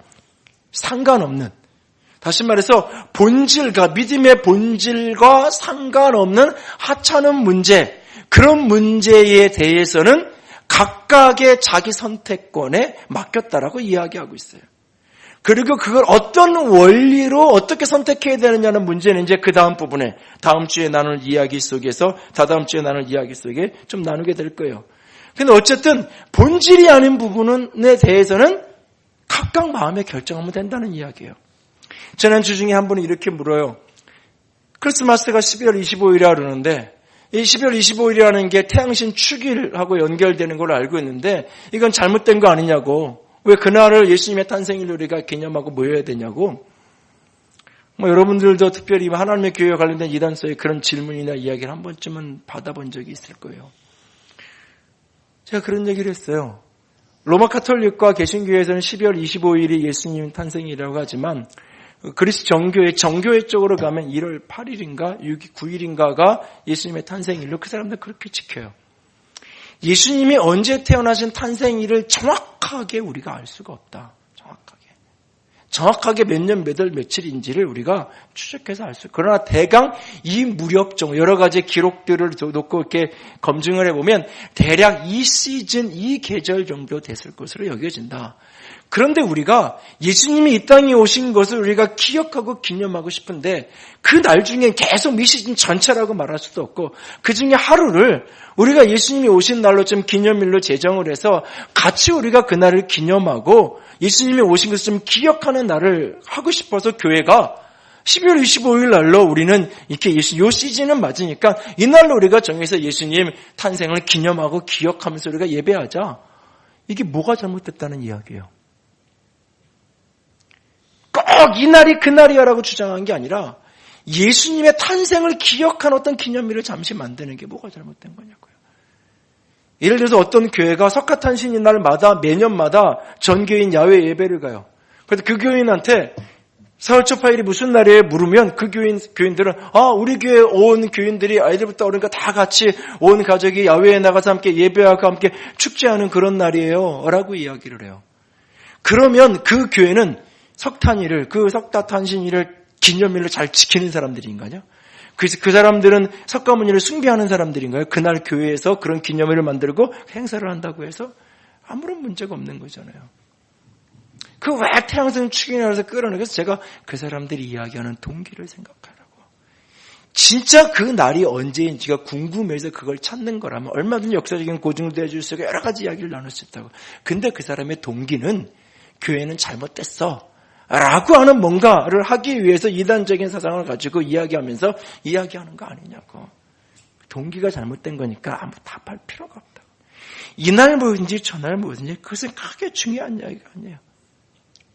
Speaker 2: 상관없는, 다시 말해서 본질과, 믿음의 본질과 상관없는 하찮은 문제, 그런 문제에 대해서는 각각의 자기 선택권에 맡겼다라고 이야기하고 있어요. 그리고 그걸 어떤 원리로 어떻게 선택해야 되느냐는 문제는 이제 그 다음 부분에, 다다음 주에 나눌 이야기 속에 좀 나누게 될 거예요. 근데 어쨌든 본질이 아닌 부분에 대해서는 각각 마음에 결정하면 된다는 이야기예요. 지난주 중에 한 분이 이렇게 물어요. 크리스마스가 12월 25일이라 그러는데, 이 12월 25일이라는 게 태양신 축일하고 연결되는 걸로 알고 있는데, 이건 잘못된 거 아니냐고. 왜 그날을 예수님의 탄생일로 우리가 기념하고 모여야 되냐고. 여러분들도 특별히 하나님의 교회와 관련된 이단서에 그런 질문이나 이야기를 한 번쯤은 받아본 적이 있을 거예요. 제가 그런 얘기를 했어요. 로마 카톨릭과 개신교에서는 12월 25일이 예수님 탄생이라고 하지만, 그리스 정교회 쪽으로 가면 1월 8일인가 9일인가가 예수님의 탄생일로 그 사람들 그렇게 지켜요. 예수님이 언제 태어나신 탄생일을 정확하게 우리가 알 수가 없다. 정확하게 몇 년, 몇 월, 며칠인지를 우리가 추적해서 알 수. 그러나 대강 이 무렵 정도 여러 가지 기록들을 놓고 이렇게 검증을 해보면 대략 이 시즌, 이 계절 정도 됐을 것으로 여겨진다. 그런데 우리가 예수님이 이 땅에 오신 것을 우리가 기억하고 기념하고 싶은데 그 날 중에 계속 이 시즌 전체라고 말할 수도 없고 그 중에 하루를 우리가 예수님이 오신 날로 좀 기념일로 제정을 해서 같이 우리가 그날을 기념하고 예수님이 오신 것을 좀 기억하는 날을 하고 싶어서 교회가 12월 25일 날로 우리는 이렇게 요 시즌은 맞으니까 이날로 우리가 정해서 예수님 탄생을 기념하고 기억하면서 우리가 예배하자. 이게 뭐가 잘못됐다는 이야기예요. 꼭 이날이 그날이야라고 주장한 게 아니라 예수님의 탄생을 기억한 어떤 기념일을 잠시 만드는 게 뭐가 잘못된 거냐고요. 예를 들어서 어떤 교회가 석가탄신일 날마다 매년마다 전교인 야외 예배를 가요. 그래서 그 교인한테 사흘 초파일이 무슨 날이에요? 물으면 그 교인들은 우리 교회 온 교인들이 아이들부터 어른까 다 같이 온 가족이 야외에 나가서 함께 예배하고 함께 축제하는 그런 날이에요 라고 이야기를 해요. 그러면 그 교회는 석탄일을, 그 석가탄신일을 기념일로 잘 지키는 사람들인가요? 그래서 그 사람들은 석가모니를 숭배하는 사람들인가요? 그날 교회에서 그런 기념일을 만들고 행사를 한다고 해서 아무런 문제가 없는 거잖아요. 그 왜 태양성 축이나 해서 끌어내서 제가 그 사람들이 이야기하는 동기를 생각하라고. 진짜 그 날이 언제인지가 궁금해서 그걸 찾는 거라면 얼마든지 역사적인 고증도 해줄 수 있고 여러 가지 이야기를 나눌 수 있다고. 근데 그 사람의 동기는 교회는 잘못됐어 라고 하는 뭔가를 하기 위해서 이단적인 사상을 가지고 이야기하면서 이야기하는 거 아니냐고. 동기가 잘못된 거니까 아무 답할 필요가 없다. 이날 뭐든지 저날 뭐든지 그것은 크게 중요한 이야기가 아니에요.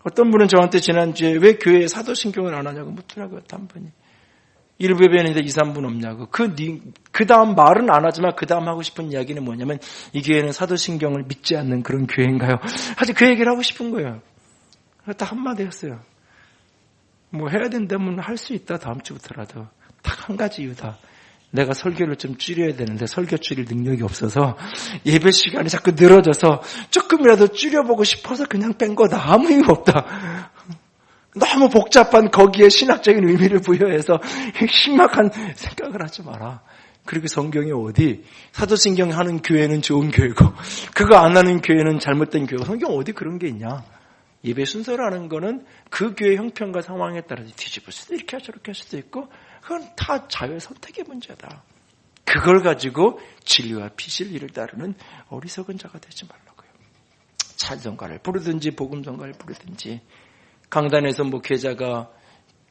Speaker 2: 어떤 분은 저한테 지난주에 왜 교회에 사도신경을 안 하냐고 묻더라고요. 한 분이. 1부배인데 2, 3분 없냐고. 그 다음 말은 안 하지만 그 다음 하고 싶은 이야기는 뭐냐면 이 교회는 사도신경을 믿지 않는 그런 교회인가요? 사실 그 얘기를 하고 싶은 거예요. 딱 한마디 했어요. 뭐 해야 된다면 할 수 있다, 다음 주부터라도. 딱 한 가지 이유다. 내가 설교를 좀 줄여야 되는데 설교 줄일 능력이 없어서 예배 시간이 자꾸 늘어져서 조금이라도 줄여보고 싶어서 그냥 뺀 거다. 아무 이유 없다. 너무 복잡한 거기에 신학적인 의미를 부여해서 심각한 생각을 하지 마라. 그리고 성경이 어디 사도신경 하는 교회는 좋은 교회고 그거 안 하는 교회는 잘못된 교회고 성경 어디 그런 게 있냐. 예배 순서라는 거는 그 교회 형편과 상황에 따라서 뒤집을 수도 이렇게 저렇게 할 수도 있고 그건 다 자유의 선택의 문제다. 그걸 가지고 진리와 비진리를 따르는 어리석은 자가 되지 말라고요. 찬송가를 부르든지 복음성가를 부르든지 강단에서 목회자가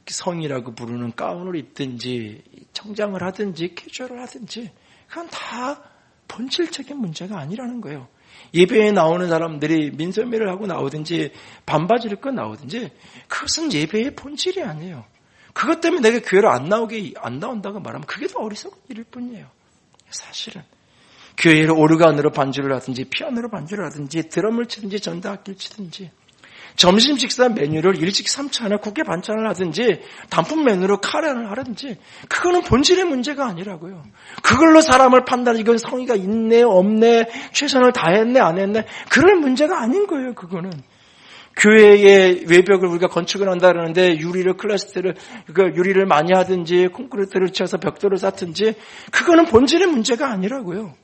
Speaker 2: 성이라고 부르는 가운을 입든지 청장을 하든지 캐주얼을 하든지 그건 다 본질적인 문제가 아니라는 거예요. 예배에 나오는 사람들이 민소매를 하고 나오든지 반바지를 입고 나오든지 그것은 예배의 본질이 아니에요. 그것 때문에 내가 교회를 안 나온다고 말하면 그게 더 어리석은 일일 뿐이에요. 사실은 교회를 오르간으로 반주를 하든지 피아노로 반주를 하든지 드럼을 치든지 전자악기를 치든지 점심 식사 메뉴를 일식 3찬을 국회 반찬을 하든지 단품 메뉴로 카레를 하든지 그거는 본질의 문제가 아니라고요. 그걸로 사람을 판단해 이건 성의가 있네 없네 최선을 다했네 안 했네 그럴 문제가 아닌 거예요. 그거는 교회의 외벽을 우리가 건축을 한다 그러는데 유리를 많이 하든지 콘크리트를 쳐서 벽돌을 쌓든지 그거는 본질의 문제가 아니라고요.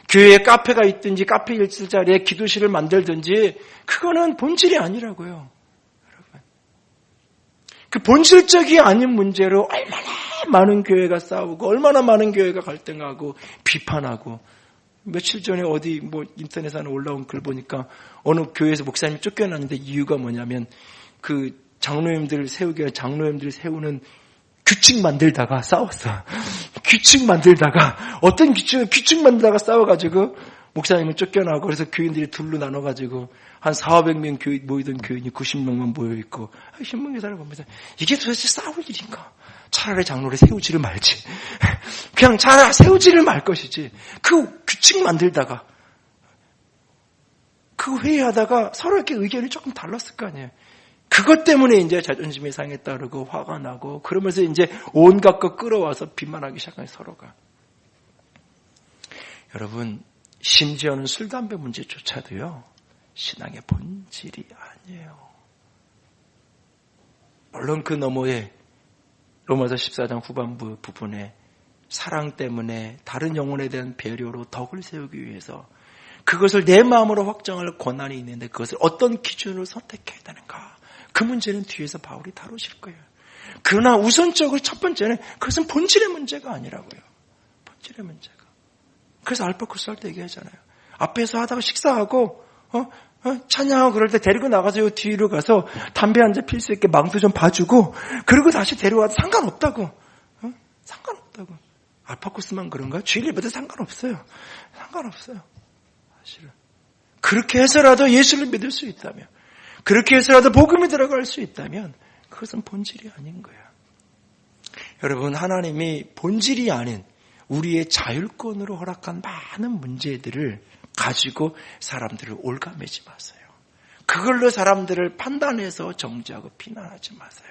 Speaker 2: 교회에 카페가 있든지 카페 있을 자리에 기도실을 만들든지 그거는 본질이 아니라고요. 여러분. 그 본질적이 아닌 문제로 얼마나 많은 교회가 싸우고 얼마나 많은 교회가 갈등하고 비판하고 며칠 전에 어디 인터넷에 올라온 글 보니까 어느 교회에서 목사님이 쫓겨났는데 이유가 뭐냐면 그 장로님들이 세우는 규칙 만들다가 싸웠어. 규칙 만들다가 어떤 규칙 만들다가 싸워가지고 목사님은 쫓겨나고 그래서 교인들이 둘로 나눠가지고 한 400명 모이던 교인이 90명만 모여있고 신문기사를 보면서 이게 도대체 싸울 일인가? 차라리 장로를 세우지를 말지. 그냥 차라리 세우지를 말 것이지. 그 규칙 만들다가 그 회의하다가 서로 이렇게 의견이 조금 달랐을 거 아니에요. 그것 때문에 이제 자존심이 상했다 그러고 화가 나고 그러면서 이제 온갖 거 끌어와서 비난하기 시작한 서로가. 여러분 심지어는 술, 담배 문제조차도요. 신앙의 본질이 아니에요. 물론 그 너머에 로마서 14장 후반부 부분에 사랑 때문에 다른 영혼에 대한 배려로 덕을 세우기 위해서 그것을 내 마음으로 확정할 권한이 있는데 그것을 어떤 기준으로 선택해야 되는가. 그 문제는 뒤에서 바울이 다루실 거예요. 그러나 우선적으로 첫 번째는 그것은 본질의 문제가 아니라고요. 본질의 문제가. 그래서 알파코스 할 때 얘기하잖아요. 앞에서 하다가 식사하고 찬양하고 그럴 때 데리고 나가서 요 뒤로 가서 담배 한 잔 필 수 있게 망도 좀 봐주고 그리고 다시 데려와도 상관없다고. 상관없다고. 알파코스만 그런가? 주일 예배도 상관없어요. 상관없어요. 사실은. 그렇게 해서라도 예수를 믿을 수 있다면 그렇게 해서라도 복음이 들어갈 수 있다면 그것은 본질이 아닌 거예요. 여러분 하나님이 본질이 아닌 우리의 자율권으로 허락한 많은 문제들을 가지고 사람들을 올가매지 마세요. 그걸로 사람들을 판단해서 정죄하고 비난하지 마세요.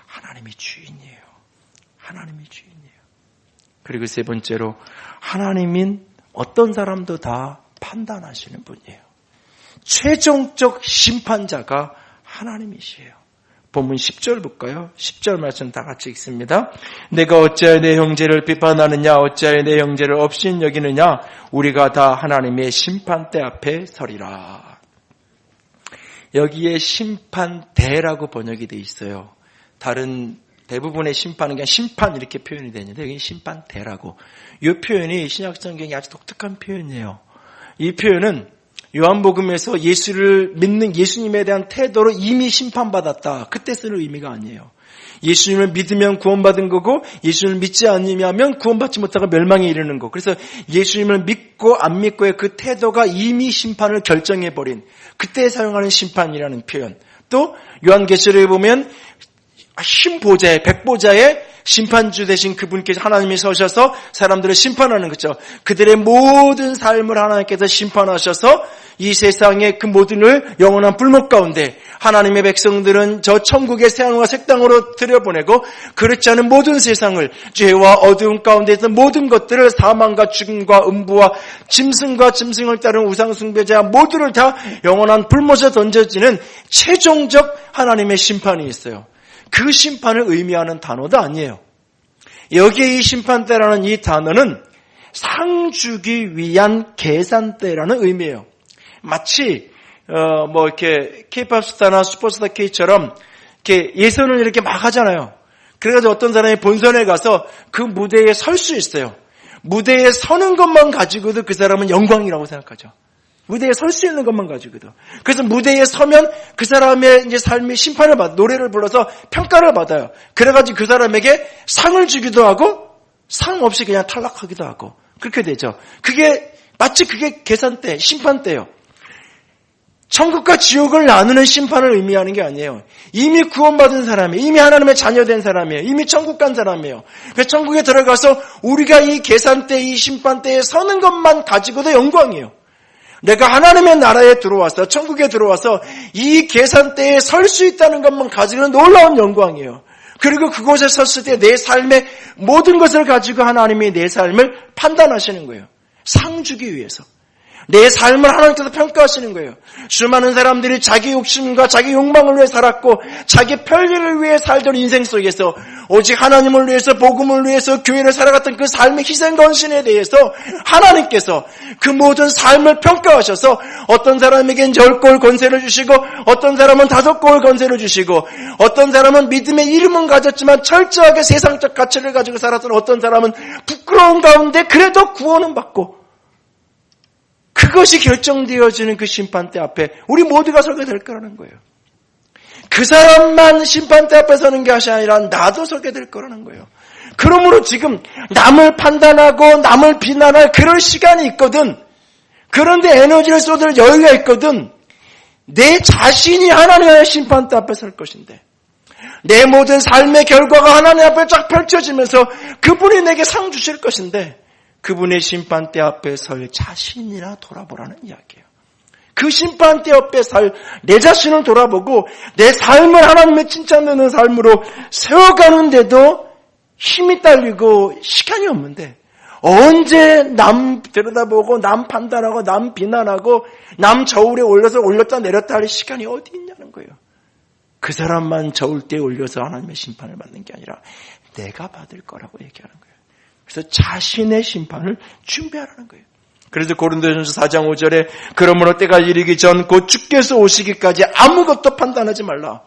Speaker 2: 하나님이 주인이에요. 하나님이 주인이에요. 그리고 세 번째로 하나님인 어떤 사람도 다 판단하시는 분이에요. 최종적 심판자가 하나님이시에요. 본문 10절 볼까요? 10절 말씀 다 같이 읽습니다. 내가 어찌하여 내 형제를 비판하느냐 어찌하여 내 형제를 업신 여기느냐 우리가 다 하나님의 심판대 앞에 서리라. 여기에 심판대라고 번역이 되어 있어요. 다른 대부분의 심판은 그냥 심판 이렇게 표현이 되는데 여기 심판대라고. 이 표현이 신약성경이 아주 독특한 표현이에요. 이 표현은 요한복음에서 예수를 믿는 예수님에 대한 태도로 이미 심판받았다. 그때 쓰는 의미가 아니에요. 예수님을 믿으면 구원받은 거고 예수님을 믿지 않으면 구원받지 못하고 멸망에 이르는 거. 그래서 예수님을 믿고 안 믿고의 그 태도가 이미 심판을 결정해버린 그때 사용하는 심판이라는 표현. 또 요한계시록에 보면 흰 보좌에 백보좌에 심판주 대신 그분께서 하나님이 서셔서 사람들을 심판하는 거죠. 그들의 모든 삶을 하나님께서 심판하셔서 이 세상의 그 모든을 영원한 불목 가운데 하나님의 백성들은 저 천국의 새하늘과 새 땅으로 들여보내고 그렇지 않은 모든 세상을 죄와 어두움 가운데 있던 모든 것들을 사망과 죽음과 음부와 짐승과 짐승을 따르는 우상 숭배자 모두를 다 영원한 불못에 던져지는 최종적 하나님의 심판이 있어요. 그 심판을 의미하는 단어도 아니에요. 여기에 이 심판대라는 이 단어는 상 주기 위한 계산대라는 의미예요. 마치 이렇게 K-pop 스타나 슈퍼스타 K처럼 이렇게 예선을 이렇게 막 하잖아요. 그래가지고 어떤 사람이 본선에 가서 그 무대에 설 수 있어요. 무대에 서는 것만 가지고도 그 사람은 영광이라고 생각하죠. 무대에 설 수 있는 것만 가지고도. 그래서 무대에 서면 그 사람의 이제 삶의 심판을 받아, 노래를 불러서 평가를 받아요. 그래가지고 그 사람에게 상을 주기도 하고 상 없이 그냥 탈락하기도 하고 그렇게 되죠. 그게 마치 그게 계산대, 심판대예요. 천국과 지옥을 나누는 심판을 의미하는 게 아니에요. 이미 구원받은 사람이에요. 이미 하나님의 자녀된 사람이에요. 이미 천국 간 사람이에요. 그래서 천국에 들어가서 우리가 이 계산대, 이 심판대에 서는 것만 가지고도 영광이에요. 내가 하나님의 나라에 들어와서 천국에 들어와서 이 계산대에 설 수 있다는 것만 가지고는 놀라운 영광이에요. 그리고 그곳에 섰을 때 내 삶의 모든 것을 가지고 하나님이 내 삶을 판단하시는 거예요. 상 주기 위해서. 내 삶을 하나님께서 평가하시는 거예요. 수많은 사람들이 자기 욕심과 자기 욕망을 위해 살았고 자기 편리를 위해 살던 인생 속에서 오직 하나님을 위해서 복음을 위해서 교회를 살아갔던 그 삶의 희생건신에 대해서 하나님께서 그 모든 삶을 평가하셔서 어떤 사람에겐 10골 권세를 주시고 어떤 사람은 5골 권세를 주시고 어떤 사람은 믿음의 이름은 가졌지만 철저하게 세상적 가치를 가지고 살았던 어떤 사람은 부끄러운 가운데 그래도 구원은 받고 그것이 결정되어지는 그 심판대 앞에 우리 모두가 서게 될 거라는 거예요. 그 사람만 심판대 앞에 서는 것이 아니라 나도 서게 될 거라는 거예요. 그러므로 지금 남을 판단하고 남을 비난할 그럴 시간이 있거든. 그런데 에너지를 쏟을 여유가 있거든. 내 자신이 하나님의 심판대 앞에 설 것인데 내 모든 삶의 결과가 하나님 앞에 쫙 펼쳐지면서 그분이 내게 상 주실 것인데 그분의 심판대 앞에 설 자신이나 돌아보라는 이야기예요. 그 심판대 앞에 설 내 자신을 돌아보고 내 삶을 하나님의 칭찬되는 삶으로 세워가는데도 힘이 딸리고 시간이 없는데 언제 남 들여다보고 남 판단하고 남 비난하고 남 저울에 올려서 올렸다 내렸다 할 시간이 어디 있냐는 거예요. 그 사람만 저울대에 올려서 하나님의 심판을 받는 게 아니라 내가 받을 거라고 얘기하는 거예요. 그래서 자신의 심판을 준비하라는 거예요. 그래서 고린도전서 4장 5절에 그러므로 때가 이르기 전 곧 주께서 오시기까지 아무것도 판단하지 말라.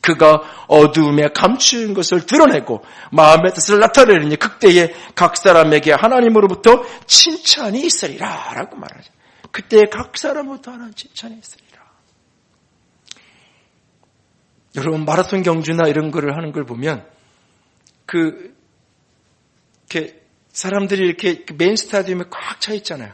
Speaker 2: 그가 어두움에 감추인 것을 드러내고 마음의 뜻을 나타내리니 그때에 각 사람에게 하나님으로부터 칭찬이 있으리라 라고 말하죠. 그때에 각 사람으로부터 하나님 칭찬이 있으리라. 여러분 마라톤 경주나 이런 거를 하는 걸 보면 이렇게 사람들이 이렇게 메인 스타디움에 꽉 차 있잖아요.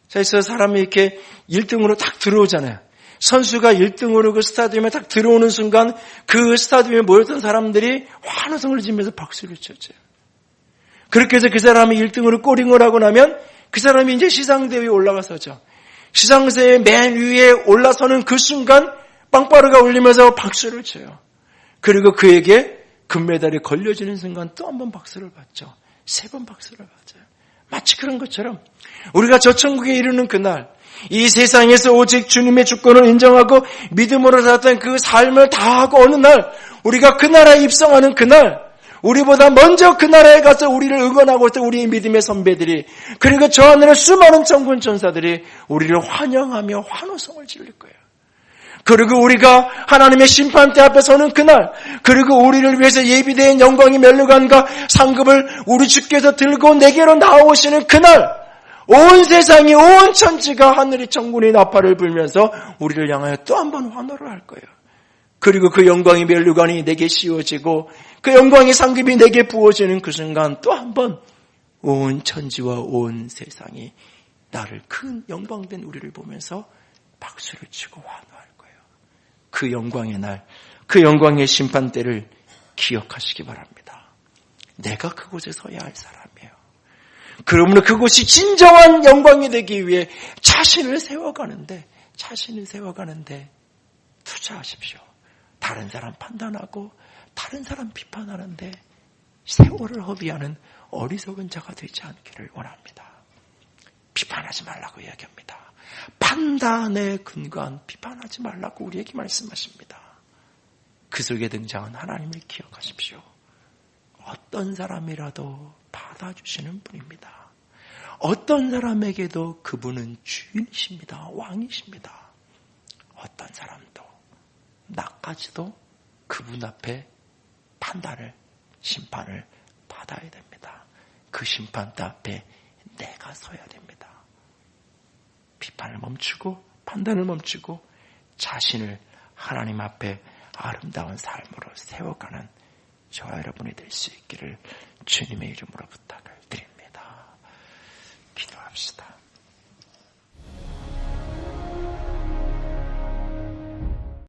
Speaker 2: 차 있어서 사람이 이렇게 1등으로 딱 들어오잖아요. 선수가 1등으로 그 스타디움에 딱 들어오는 순간 그 스타디움에 모였던 사람들이 환호성을 지면서 박수를 쳤어요. 그렇게 해서 그 사람이 1등으로 꼬링을 하고 나면 그 사람이 이제 시상대 위에 올라가서죠. 시상대의 맨 위에 올라서는 그 순간 빵빠르가 울리면서 박수를 쳐요. 그리고 그에게 금메달이 걸려지는 순간 또 한 번 박수를 받죠. 3번 박수를 받아요. 마치 그런 것처럼 우리가 저 천국에 이르는 그날 이 세상에서 오직 주님의 주권을 인정하고 믿음으로 살았던 그 삶을 다하고 어느 날 우리가 그 나라에 입성하는 그날 우리보다 먼저 그 나라에 가서 우리를 응원하고 있던 우리의 믿음의 선배들이 그리고 저 하늘의 수많은 천군 천사들이 우리를 환영하며 환호성을 지를 거예요. 그리고 우리가 하나님의 심판대 앞에 서는 그날 그리고 우리를 위해서 예비된 영광의 면류관과 상급을 우리 주께서 들고 내게로 나오시는 그날 온 세상이 온 천지가 하늘의 천군의 나팔을 불면서 우리를 향하여 또 한 번 환호를 할 거예요. 그리고 그 영광의 면류관이 내게 씌워지고 그 영광의 상급이 내게 부어지는 그 순간 또 한 번 온 천지와 온 세상이 나를 큰 영광된 우리를 보면서 박수를 치고 환호할 거예요. 그 영광의 날, 그 영광의 심판대를 기억하시기 바랍니다. 내가 그곳에 서야 할 사람이에요. 그러므로 그곳이 진정한 영광이 되기 위해 자신을 세워가는데 투자하십시오. 다른 사람 판단하고 다른 사람 비판하는데 세월을 허비하는 어리석은 자가 되지 않기를 원합니다. 비판하지 말라고 이야기합니다. 판단에 근거한 비판하지 말라고 우리에게 말씀하십니다. 그 속에 등장한 하나님을 기억하십시오. 어떤 사람이라도 받아주시는 분입니다. 어떤 사람에게도 그분은 주인이십니다. 왕이십니다. 어떤 사람도 나까지도 그분 앞에 판단을, 심판을 받아야 됩니다. 그 심판 앞에 내가 서야 됩니다. 비판을 멈추고 판단을 멈추고 자신을 하나님 앞에 아름다운 삶으로 세워가는 저와 여러분이 될 수 있기를 주님의 이름으로 부탁을 드립니다. 기도합시다.